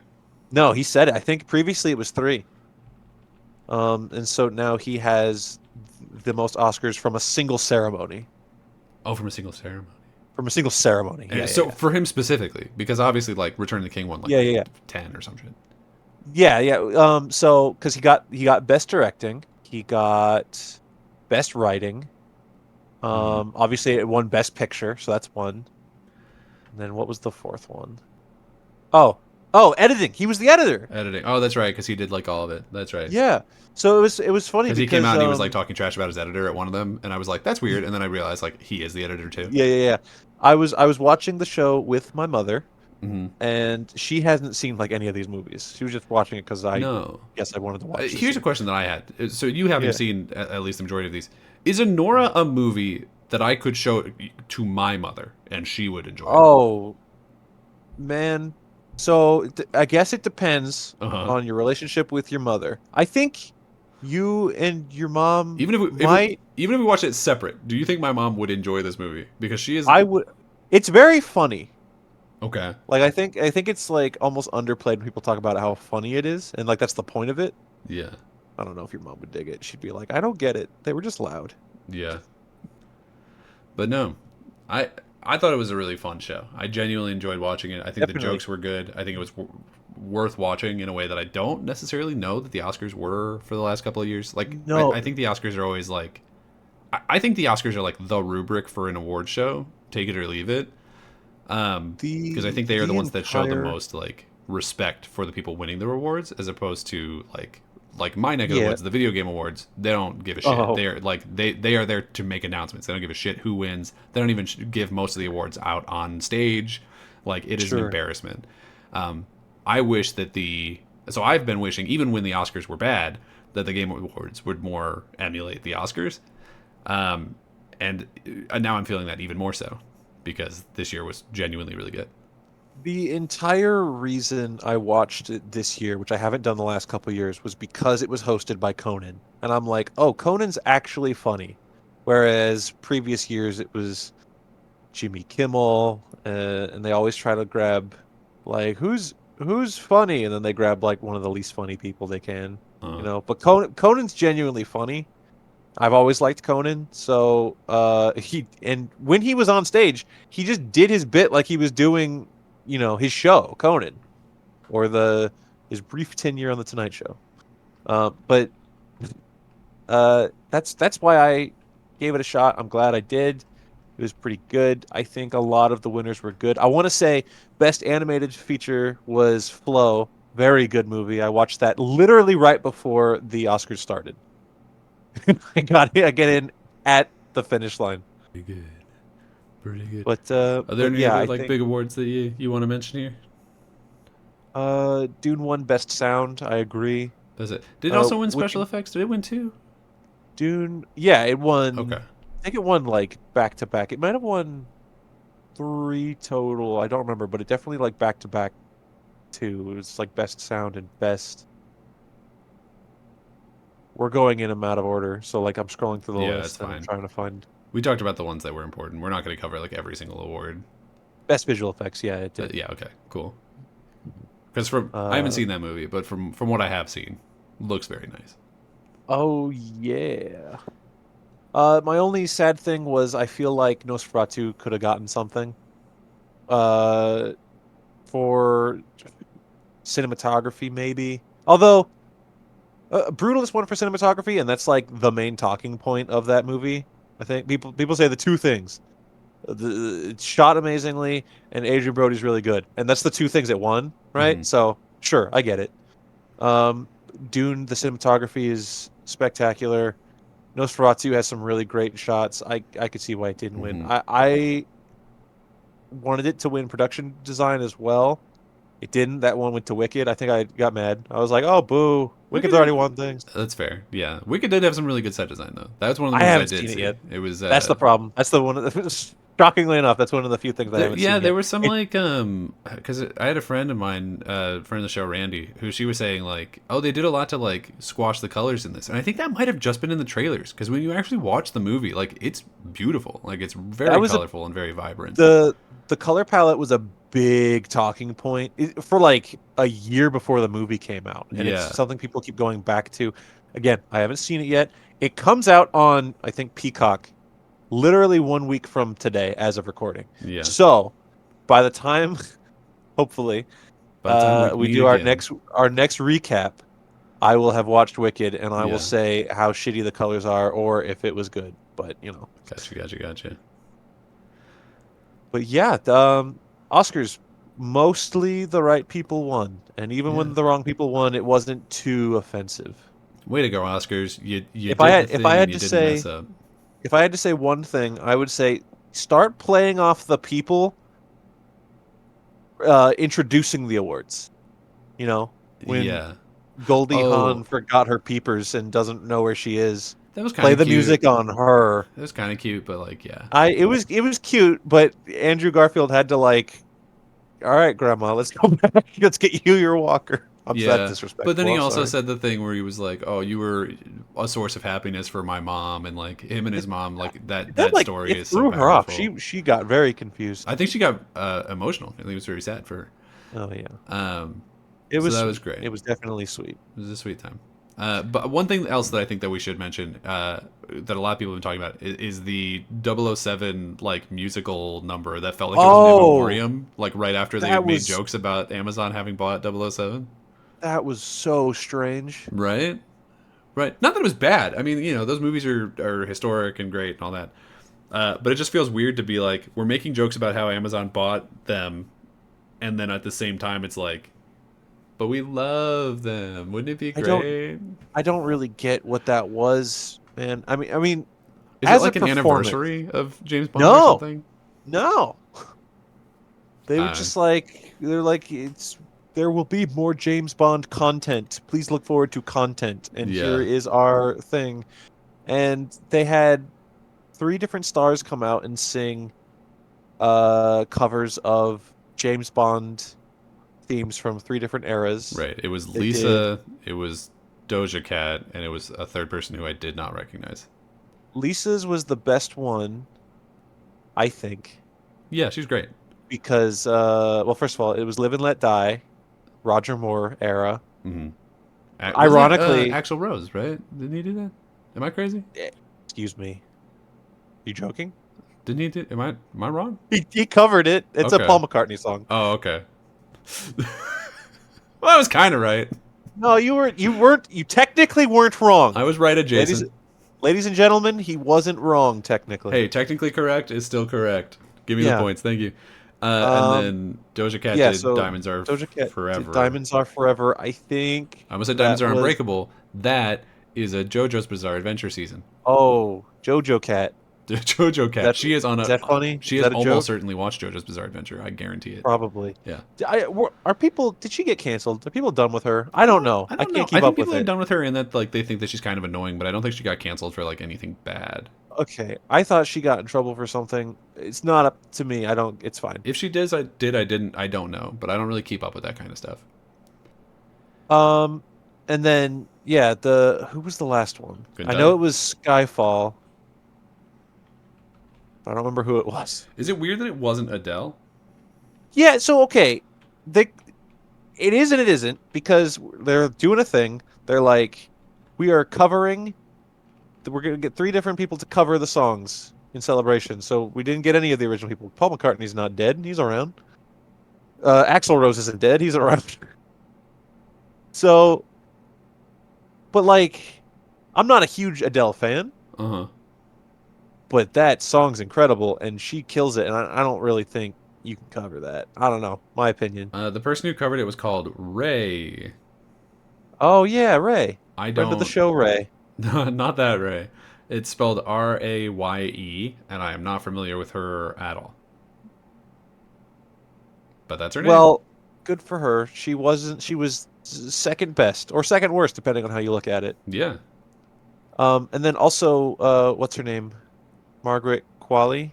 Speaker 2: No, he said it. I think previously it was 3. And so now he has the most Oscars from a single ceremony.
Speaker 1: Oh, from a single ceremony.
Speaker 2: From a single ceremony. Yeah,
Speaker 1: And
Speaker 2: yeah,
Speaker 1: so
Speaker 2: yeah.
Speaker 1: for him specifically, because obviously like Return of the King won like
Speaker 2: Yeah, yeah, yeah.
Speaker 1: 10 or some shit.
Speaker 2: Yeah, yeah. So because he got best directing, he got best writing.
Speaker 1: Hmm.
Speaker 2: Obviously it won best picture, so that's one. And then what was the fourth one? Oh, editing. He was the editor.
Speaker 1: Editing. Oh, that's right, because he did like all of it. That's right.
Speaker 2: Yeah. So it was funny
Speaker 1: Because he came out
Speaker 2: because
Speaker 1: and he was like talking trash about his editor at one of them, and I was like, "That's weird." And then I realized like he is the editor too.
Speaker 2: yeah, yeah, yeah. I was watching the show with my mother,
Speaker 1: Hmm.
Speaker 2: and she hasn't seen like any of these movies. She was just watching it because I
Speaker 1: No.
Speaker 2: guess I wanted to watch this
Speaker 1: Here's a
Speaker 2: year.
Speaker 1: question that I had. So you having
Speaker 2: Yeah.
Speaker 1: seen at least the majority of these, is Nora a movie that I could show to my mother and she would enjoy it?
Speaker 2: Oh man. So I guess it depends
Speaker 1: Uh huh.
Speaker 2: on your relationship with your mother. I think you and your mom
Speaker 1: Even
Speaker 2: might.
Speaker 1: even if we watch it separate, do you think my mom would enjoy this movie? Because she is
Speaker 2: I would. It's very funny.
Speaker 1: okay.
Speaker 2: Like I think it's like almost underplayed when people talk about how funny it is, and like that's the point of it.
Speaker 1: Yeah.
Speaker 2: I don't know if your mom would dig it. She'd be like, I don't get it. They were just loud.
Speaker 1: Yeah. But no, I I thought it was a really fun show. I genuinely enjoyed watching it. I think the
Speaker 2: Definitely.
Speaker 1: jokes were good. I think it was worth watching in a way that I don't necessarily know that the Oscars were for the last couple of years. Like
Speaker 2: No,
Speaker 1: I think the Oscars are always like I think the Oscars are like the rubric for an award show. Take it or leave it. Because I
Speaker 2: the
Speaker 1: think they are the
Speaker 2: the
Speaker 1: ones that show the
Speaker 2: entire
Speaker 1: most like respect for the people winning the rewards, as opposed to like my neck of the
Speaker 2: yeah.
Speaker 1: woods, the video game awards. They don't give a shit.
Speaker 2: Oh,
Speaker 1: They are like they are there to make announcements. They don't give a shit who wins. They don't even give most of the awards out on stage. Like it is an
Speaker 2: sure.
Speaker 1: embarrassment. Um, I wish that the so I've been wishing even when the Oscars were bad that the Game Awards would more emulate the Oscars. Um, and now I'm feeling that even more so because this year was genuinely really good.
Speaker 2: The entire reason I watched it this year, which I haven't done the last couple years, was because it was hosted by Conan. And I'm like, oh, Conan's actually funny. Whereas previous years it was Jimmy Kimmel, and they always try to grab like who's funny, and then they grab like one of the least funny people they can,
Speaker 1: Uh,
Speaker 2: But Conan's genuinely funny. I've always liked Conan, so he and when he was on stage, he just did his bit like he was doing, his show, Conan, or the his brief tenure on the Tonight Show. But that's why I gave it a shot. I'm glad I did. It was pretty good. I think a lot of the winners were good. I want to say best animated feature was Flow. Very good movie. I watched that literally right before the Oscars started. I get in at the finish line.
Speaker 1: pretty good, pretty good.
Speaker 2: But
Speaker 1: Are there
Speaker 2: but
Speaker 1: any
Speaker 2: yeah,
Speaker 1: other
Speaker 2: I
Speaker 1: like
Speaker 2: think
Speaker 1: big awards that you want to mention here?
Speaker 2: Dune won best sound. I agree.
Speaker 1: Does it? Did it also win
Speaker 2: Which
Speaker 1: special effects? Did it win two?
Speaker 2: Dune? Yeah, it
Speaker 1: Okay.
Speaker 2: won. I think it won like back to back. It might have won 3 total. I don't remember, but it definitely like back to back 2. It was like best sound and best. We're going in and out of order, so like I'm scrolling through the
Speaker 1: Yeah, that's
Speaker 2: list and I'm
Speaker 1: fine.
Speaker 2: trying to find
Speaker 1: We talked about the ones that were important. We're not going to cover like every single award.
Speaker 2: best visual effects. Yeah, it did.
Speaker 1: Yeah. Okay. Cool. Because from I haven't
Speaker 2: Uh,
Speaker 1: seen that movie, but from what I have seen, looks very nice.
Speaker 2: oh yeah. My only sad thing was I feel like Nosferatu could have gotten something. Uh, for cinematography, maybe. Although Brutalist won for cinematography, and that's like the main talking point of that movie. I think people say the two things: it's shot amazingly, and Adrian Brody's really good, and that's the two things it won, right?
Speaker 1: Hmm.
Speaker 2: So sure, I get it. Dune, the cinematography is spectacular. Nosferatu has some really great shots. I could see why it didn't win.
Speaker 1: Mhm.
Speaker 2: I wanted it to win production design as well. It didn't. That one went to Wicked. I think I got mad. I was like, oh, boo. Wicked's already
Speaker 1: Wicked.
Speaker 2: won things.
Speaker 1: That's fair. Yeah, Wicked did have some really good set design though. That's one of the
Speaker 2: I
Speaker 1: movies I
Speaker 2: haven't
Speaker 1: did
Speaker 2: seen it
Speaker 1: see.
Speaker 2: yet.
Speaker 1: It was
Speaker 2: That's the problem. That's the one. Shockingly enough, that's one of the few things I haven't
Speaker 1: yeah,
Speaker 2: seen
Speaker 1: there
Speaker 2: yet.
Speaker 1: was some like because I had a friend of mine, friend of the show, Randy, who she was saying like, oh, they did a lot to like squash the colors in this, and I think that might have just been in the trailers because when you actually watch the movie, like it's beautiful, like it's
Speaker 2: That
Speaker 1: very
Speaker 2: was a
Speaker 1: colorful and very vibrant.
Speaker 2: the the color palette was a big talking point for like a year before the movie came out, and it's
Speaker 1: Yeah,
Speaker 2: something people keep going back to. Again, I haven't seen it yet. It comes out on, I think, Peacock literally 1 week from today as of recording.
Speaker 1: yeah.
Speaker 2: So by the time, hopefully,
Speaker 1: By the time we
Speaker 2: we
Speaker 1: meet
Speaker 2: do our
Speaker 1: again,
Speaker 2: next recap, I will have watched Wicked and I will
Speaker 1: yeah,
Speaker 2: say how shitty the colors are or if it was good. But
Speaker 1: gotcha.
Speaker 2: but yeah, Oscars, mostly the right people won, and even
Speaker 1: Yeah.
Speaker 2: when the wrong people won, it wasn't too offensive.
Speaker 1: Way to go, Oscars! You
Speaker 2: If I
Speaker 1: did the
Speaker 2: had if I
Speaker 1: thing and
Speaker 2: had
Speaker 1: you
Speaker 2: to
Speaker 1: didn't mess
Speaker 2: say
Speaker 1: up.
Speaker 2: if I had to say one thing, I would say start playing off the people introducing the awards. You know, when
Speaker 1: Yeah.
Speaker 2: Goldie
Speaker 1: Oh,
Speaker 2: Hawn forgot her peepers and doesn't know where she is,
Speaker 1: that was kind
Speaker 2: play
Speaker 1: of
Speaker 2: the
Speaker 1: cute.
Speaker 2: music on her.
Speaker 1: That was kind of cute, but like, yeah.
Speaker 2: It was cute, but Andrew Garfield had to like, all right, Grandma, let's go back. Let's get you your walker. I'm so that's
Speaker 1: Yeah, but then
Speaker 2: disrespectful.
Speaker 1: he
Speaker 2: I'm
Speaker 1: also
Speaker 2: sorry.
Speaker 1: said the thing where he was like, "Oh, you were a source of happiness for my mom," and like him and his mom, like
Speaker 2: That
Speaker 1: that
Speaker 2: like
Speaker 1: story
Speaker 2: it
Speaker 1: is so
Speaker 2: threw her off.
Speaker 1: powerful.
Speaker 2: She got very confused.
Speaker 1: I think she got emotional. I think it was very sad for
Speaker 2: Oh yeah,
Speaker 1: her.
Speaker 2: it
Speaker 1: So
Speaker 2: was
Speaker 1: that was
Speaker 2: sweet.
Speaker 1: great.
Speaker 2: It was definitely sweet.
Speaker 1: It was a sweet time. But one thing else that I think that we should mention that a lot of people have been talking about is the 007 like musical number that felt like it was an in
Speaker 2: Oh,
Speaker 1: memoriam, like right after they
Speaker 2: that
Speaker 1: made
Speaker 2: was
Speaker 1: jokes about Amazon having bought 007.
Speaker 2: that was so strange.
Speaker 1: Right? Right. Not that it was bad. I mean, those movies are historic and great and all that. But it just feels weird to be like, we're making jokes about how Amazon bought them, and then at the same time, it's like, but we love them. Wouldn't it be
Speaker 2: I don't
Speaker 1: great?
Speaker 2: I don't really get what that was, man. I mean,
Speaker 1: Is it
Speaker 2: as a
Speaker 1: like an
Speaker 2: performance,
Speaker 1: anniversary of James Bond or
Speaker 2: no,
Speaker 1: something?
Speaker 2: no. They were
Speaker 1: Uh,
Speaker 2: just like they're like it's there will be more James Bond content. Please look forward to content. And here
Speaker 1: yeah.
Speaker 2: is our thing. And they had three different stars come out and sing covers of James Bond themes from three different eras.
Speaker 1: Right. It was
Speaker 2: They did
Speaker 1: Lisa, it was Doja Cat, and it was a third person who I did not recognize.
Speaker 2: Lisa's was the best one, I think,
Speaker 1: Yeah, she's great.
Speaker 2: because well, first of all, it was Live and Let Die, Roger Moore era.
Speaker 1: Hmm. Wasn't that
Speaker 2: Ironically,
Speaker 1: Axl Rose, right? Didn't he do that? Am I crazy?
Speaker 2: eh, excuse me, you joking?
Speaker 1: Didn't he do? Am I wrong?
Speaker 2: He covered it. It's a
Speaker 1: Okay.
Speaker 2: Paul McCartney song.
Speaker 1: Oh, okay. Well, I was kind of right.
Speaker 2: No, you technically weren't wrong.
Speaker 1: I was right
Speaker 2: Ladies
Speaker 1: adjacent.
Speaker 2: ladies and gentlemen, he wasn't wrong technically.
Speaker 1: Hey, technically correct is still correct. Give me the
Speaker 2: Yeah.
Speaker 1: points. Thank you. And
Speaker 2: Um
Speaker 1: then Doja Cat
Speaker 2: yeah,
Speaker 1: did
Speaker 2: so
Speaker 1: Diamonds Are
Speaker 2: Doja Cat did
Speaker 1: Forever.
Speaker 2: Diamonds Are Forever. I think
Speaker 1: I almost said Diamonds
Speaker 2: that
Speaker 1: Are
Speaker 2: was
Speaker 1: Unbreakable. That is a JoJo's Bizarre Adventure season.
Speaker 2: oh, Jojo Cat.
Speaker 1: JoJo
Speaker 2: Is
Speaker 1: Cat.
Speaker 2: that
Speaker 1: She is on
Speaker 2: is
Speaker 1: a.
Speaker 2: that funny?
Speaker 1: She
Speaker 2: Is
Speaker 1: has
Speaker 2: that a
Speaker 1: almost
Speaker 2: joke?
Speaker 1: certainly watched JoJo's Bizarre Adventure. I guarantee it.
Speaker 2: Probably.
Speaker 1: Yeah.
Speaker 2: Are people did she get canceled? Are people done with her? I don't know.
Speaker 1: I
Speaker 2: I
Speaker 1: don't
Speaker 2: can't
Speaker 1: know. I
Speaker 2: keep
Speaker 1: think
Speaker 2: up
Speaker 1: people
Speaker 2: with
Speaker 1: are
Speaker 2: it.
Speaker 1: done with her in that like they think that she's kind of annoying, but I don't think she got canceled for like anything bad.
Speaker 2: Okay. I thought she got in trouble for something. It's not up to me. I don't it's fine.
Speaker 1: If she did, I did. I didn't. I don't know, but I don't really keep up with that kind of stuff.
Speaker 2: Um, and then yeah, the who was the last one?
Speaker 1: Good
Speaker 2: I know
Speaker 1: day.
Speaker 2: it was Skyfall. But I don't remember who it was.
Speaker 1: Is it weird that it wasn't Adele?
Speaker 2: Yeah, so okay, they it is and it isn't because they're doing a thing. They're like, we are covering. We're gonna get three different people to cover the songs in celebration. So we didn't get any of the original people. Paul McCartney's not dead. He's around. Axl Rose isn't dead. He's around. So, but like, I'm not a huge Adele fan.
Speaker 1: Uh huh.
Speaker 2: But that song's incredible and she kills it and I don't really think you can cover that. I don't know, my opinion.
Speaker 1: The person who covered it was called Ray.
Speaker 2: Oh yeah, Ray.
Speaker 1: I
Speaker 2: Friend of the
Speaker 1: don't.
Speaker 2: show, Ray.
Speaker 1: Not that Ray. It's spelled Raye, and I am not familiar with her at all. But that's her name.
Speaker 2: Well, good for her. She wasn't. She was second best or second worst, depending on how you look at it.
Speaker 1: Yeah.
Speaker 2: And then also, what's her name? Margaret Qualley.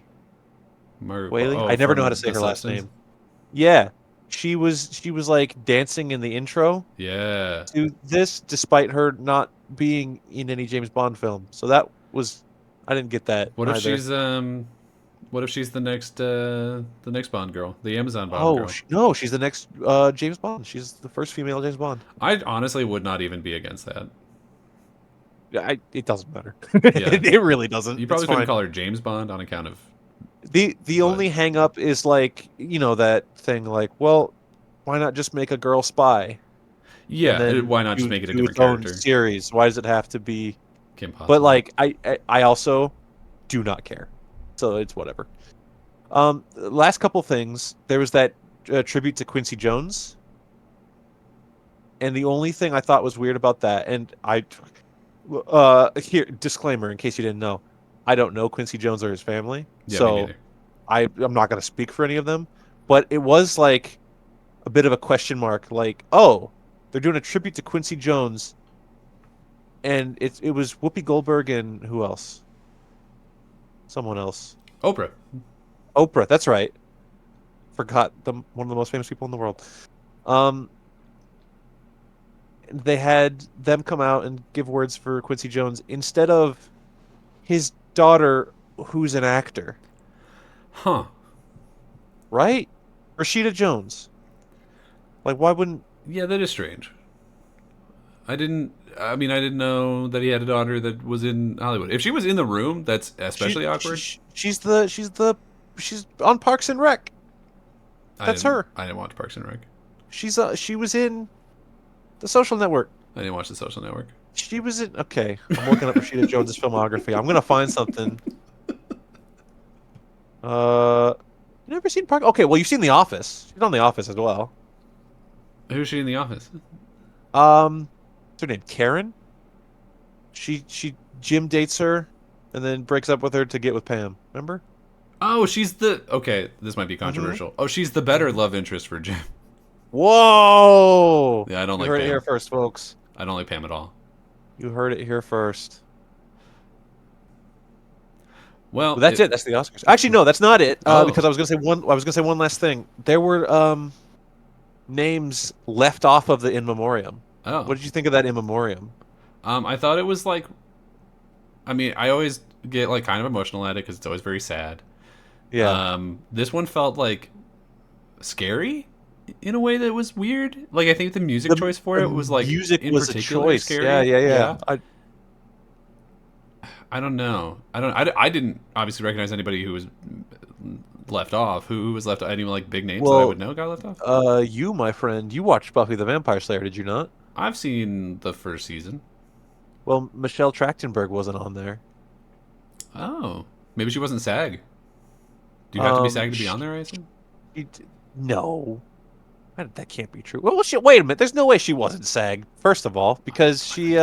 Speaker 2: Whaley. I
Speaker 1: Oh,
Speaker 2: never know how to
Speaker 1: from
Speaker 2: say
Speaker 1: The
Speaker 2: her last
Speaker 1: Substance.
Speaker 2: name. Yeah, she was like dancing in the intro
Speaker 1: Yeah.
Speaker 2: to this, despite her not being in any James Bond film. So that was, I didn't get that
Speaker 1: What if
Speaker 2: either.
Speaker 1: she's What if she's the next Bond girl, the Amazon Bond
Speaker 2: Oh
Speaker 1: girl?
Speaker 2: no, she's the next James Bond. She's the first female James Bond.
Speaker 1: I honestly would not even be against that.
Speaker 2: It doesn't matter.
Speaker 1: Yeah.
Speaker 2: It really doesn't.
Speaker 1: You
Speaker 2: It's
Speaker 1: probably couldn't
Speaker 2: fine.
Speaker 1: call her James Bond on account of,
Speaker 2: The
Speaker 1: but
Speaker 2: only hang up is like, that thing like, well, why not just make a girl spy and
Speaker 1: yeah,
Speaker 2: then
Speaker 1: why not just
Speaker 2: do
Speaker 1: make it a
Speaker 2: do
Speaker 1: different
Speaker 2: its own
Speaker 1: character?
Speaker 2: series? Why does it have to be?
Speaker 1: Kim
Speaker 2: But
Speaker 1: Possible.
Speaker 2: like, I also do not care, so it's whatever. Last couple things. There was that tribute to Quincy Jones, and the only thing I thought was weird about that, and here disclaimer in case you didn't know, I don't know Quincy Jones or his family,
Speaker 1: Yeah, me
Speaker 2: so
Speaker 1: neither.
Speaker 2: I'm not going to speak for any of them. But it was like a bit of a question mark, like, oh, they're doing a tribute to Quincy Jones, and it was Whoopi Goldberg and who else? Someone else.
Speaker 1: Oprah.
Speaker 2: Oprah. That's right. Forgot one of the most famous people in the world. Um, they had them come out and give words for Quincy Jones instead of his daughter, who's an actor,
Speaker 1: Huh.
Speaker 2: right? Rashida Jones. Like, why wouldn't
Speaker 1: Yeah, that is strange. I didn't. I mean, I didn't know that he had a daughter that was in Hollywood. If she was in the room, that's
Speaker 2: she?
Speaker 1: especially awkward.
Speaker 2: She's on Parks and Rec.
Speaker 1: I
Speaker 2: That's
Speaker 1: didn't.
Speaker 2: her.
Speaker 1: I didn't watch Parks and Rec.
Speaker 2: She was in The Social Network.
Speaker 1: I didn't watch The Social Network.
Speaker 2: She was in. Okay, I'm looking up Rashida Jones's filmography. I'm gonna find something. You never seen Park? Okay, well you've seen The Office. She's on The Office as well.
Speaker 1: Who's she in The Office?
Speaker 2: What's her name? Karen. She Jim dates her, and then breaks up with her to get with Pam. Remember?
Speaker 1: Oh, she's the. Okay, this might be
Speaker 2: Mm-hmm.
Speaker 1: controversial. Oh, she's the better love interest for Jim.
Speaker 2: Whoa!
Speaker 1: Yeah, I don't
Speaker 2: You
Speaker 1: like
Speaker 2: heard it here
Speaker 1: Pam.
Speaker 2: first, folks.
Speaker 1: I don't like Pam at all.
Speaker 2: You heard it here first.
Speaker 1: Well,
Speaker 2: Well, that's it. That's the Oscars. Actually, no, that's not it.
Speaker 1: Oh,
Speaker 2: Because I was gonna say one. I was gonna say one last thing. There were names left off of the in memoriam.
Speaker 1: oh.
Speaker 2: What did you think of that in memoriam?
Speaker 1: I thought it was like. I mean, I always get like kind of emotional at it because it's always very sad.
Speaker 2: Yeah,
Speaker 1: This one felt like scary in a way that was weird. Like I think the music
Speaker 2: the
Speaker 1: choice for
Speaker 2: the
Speaker 1: it was like
Speaker 2: music
Speaker 1: in
Speaker 2: was a
Speaker 1: particular
Speaker 2: choice. Yeah,
Speaker 1: scary.
Speaker 2: yeah, yeah.
Speaker 1: Yeah. I don't know. I didn't obviously recognize anybody who was left off. Who was left? Any like big names that I would
Speaker 2: Well,
Speaker 1: know got left off?
Speaker 2: you, my friend, you watched Buffy the Vampire Slayer, did you not?
Speaker 1: I've seen the first season.
Speaker 2: Well, Michelle Trachtenberg wasn't on there.
Speaker 1: Oh, maybe she wasn't SAG. Do you have to be
Speaker 2: Um,
Speaker 1: SAG to be on
Speaker 2: she,
Speaker 1: there? I assume.
Speaker 2: no, that can't be true. Well, wait a minute. There's no way she wasn't SAG. First of all, because she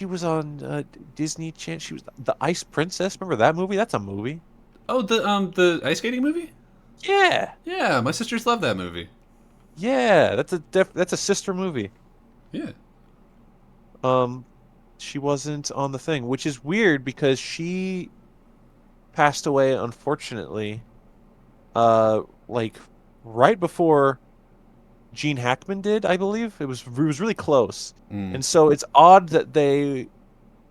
Speaker 2: was on Disney Channel. She was the Ice Princess. Remember that movie? That's a movie.
Speaker 1: Oh, the ice skating movie.
Speaker 2: Yeah,
Speaker 1: Yeah, my sisters love that movie.
Speaker 2: yeah. That's a sister movie.
Speaker 1: Yeah.
Speaker 2: Um, she wasn't on the thing, which is weird because she passed away unfortunately. Like right before Gene Hackman did, I believe. It was really close,
Speaker 1: Mm,
Speaker 2: and so it's odd that they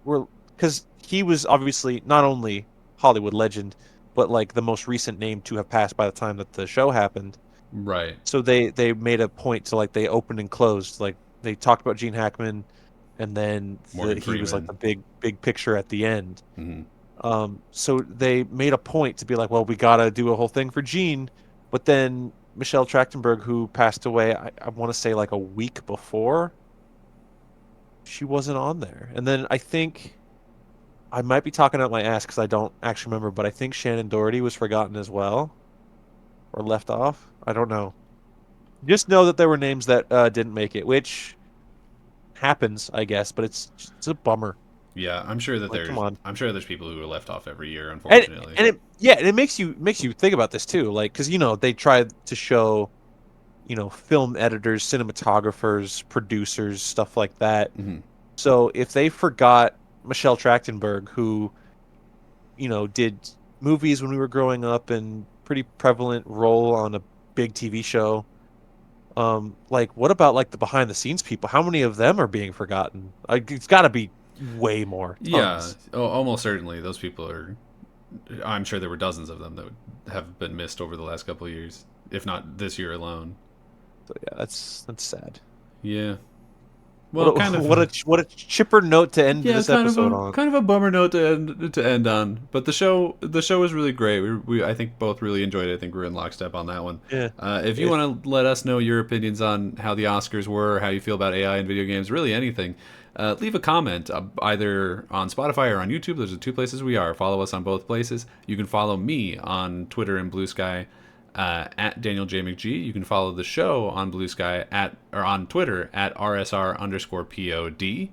Speaker 2: were, because he was obviously not only Hollywood legend, but like the most recent name to have passed by the time that the show happened.
Speaker 1: right.
Speaker 2: So they made a point to, like, they opened and closed, like they talked about Gene Hackman, and then
Speaker 1: Morgan
Speaker 2: he was like
Speaker 1: Freeman.
Speaker 2: the big picture at the end.
Speaker 1: Hmm.
Speaker 2: So they made a point to be like, well, we gotta do a whole thing for Gene, but then Michelle Trachtenberg, who passed away, I want to say like a week before, she wasn't on there. And then I think I might be talking out my ass because I don't actually remember, but I think Shannon Doherty was forgotten as well or left off. I don't know. Just know that there were names that didn't make it, which happens, I guess, but it's a bummer.
Speaker 1: Yeah, I'm sure that
Speaker 2: Like, come on.
Speaker 1: I'm sure there's people who are left off every year,
Speaker 2: And
Speaker 1: unfortunately.
Speaker 2: and it makes you think about this too, like because they tried to show film editors, cinematographers, producers, stuff like that.
Speaker 1: Hmm.
Speaker 2: So if they forgot Michelle Trachtenberg, who did movies when we were growing up and pretty prevalent role on a big TV show. Like what about like the behind the scenes people? How many of them are being forgotten? Like it's got to be way more,
Speaker 1: Yeah,
Speaker 2: tons.
Speaker 1: almost certainly those people are. I'm sure there were dozens of them that would have been missed over the last couple of years, if not this year alone.
Speaker 2: So yeah, that's sad.
Speaker 1: Yeah.
Speaker 2: What
Speaker 1: Well, kind
Speaker 2: a,
Speaker 1: of.
Speaker 2: what a chipper note to end
Speaker 1: Yeah,
Speaker 2: this episode on.
Speaker 1: kind of a bummer note to end on. But the show was really great. We I think both really enjoyed it. I think we're in lockstep on that one.
Speaker 2: Yeah.
Speaker 1: If you want to let us know your opinions on how the Oscars were, how you feel about AI in video games, really anything, leave a comment either on Spotify or on YouTube. Those are the two places we are. Follow us on both places. You can follow me on Twitter and Blue Sky at Daniel J. McGee. You can follow the show on Blue Sky or on Twitter at RSR_POD.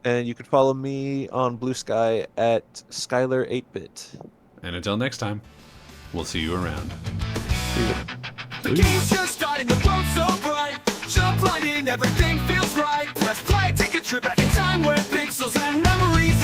Speaker 2: And you can follow me on Blue Sky at Skyler 8-bit.
Speaker 1: And until next time, we'll see you around.
Speaker 3: The game's just starting, the world's so bright. Jump right in, everything feels right. Press play, take a trip back in time where pixels and memories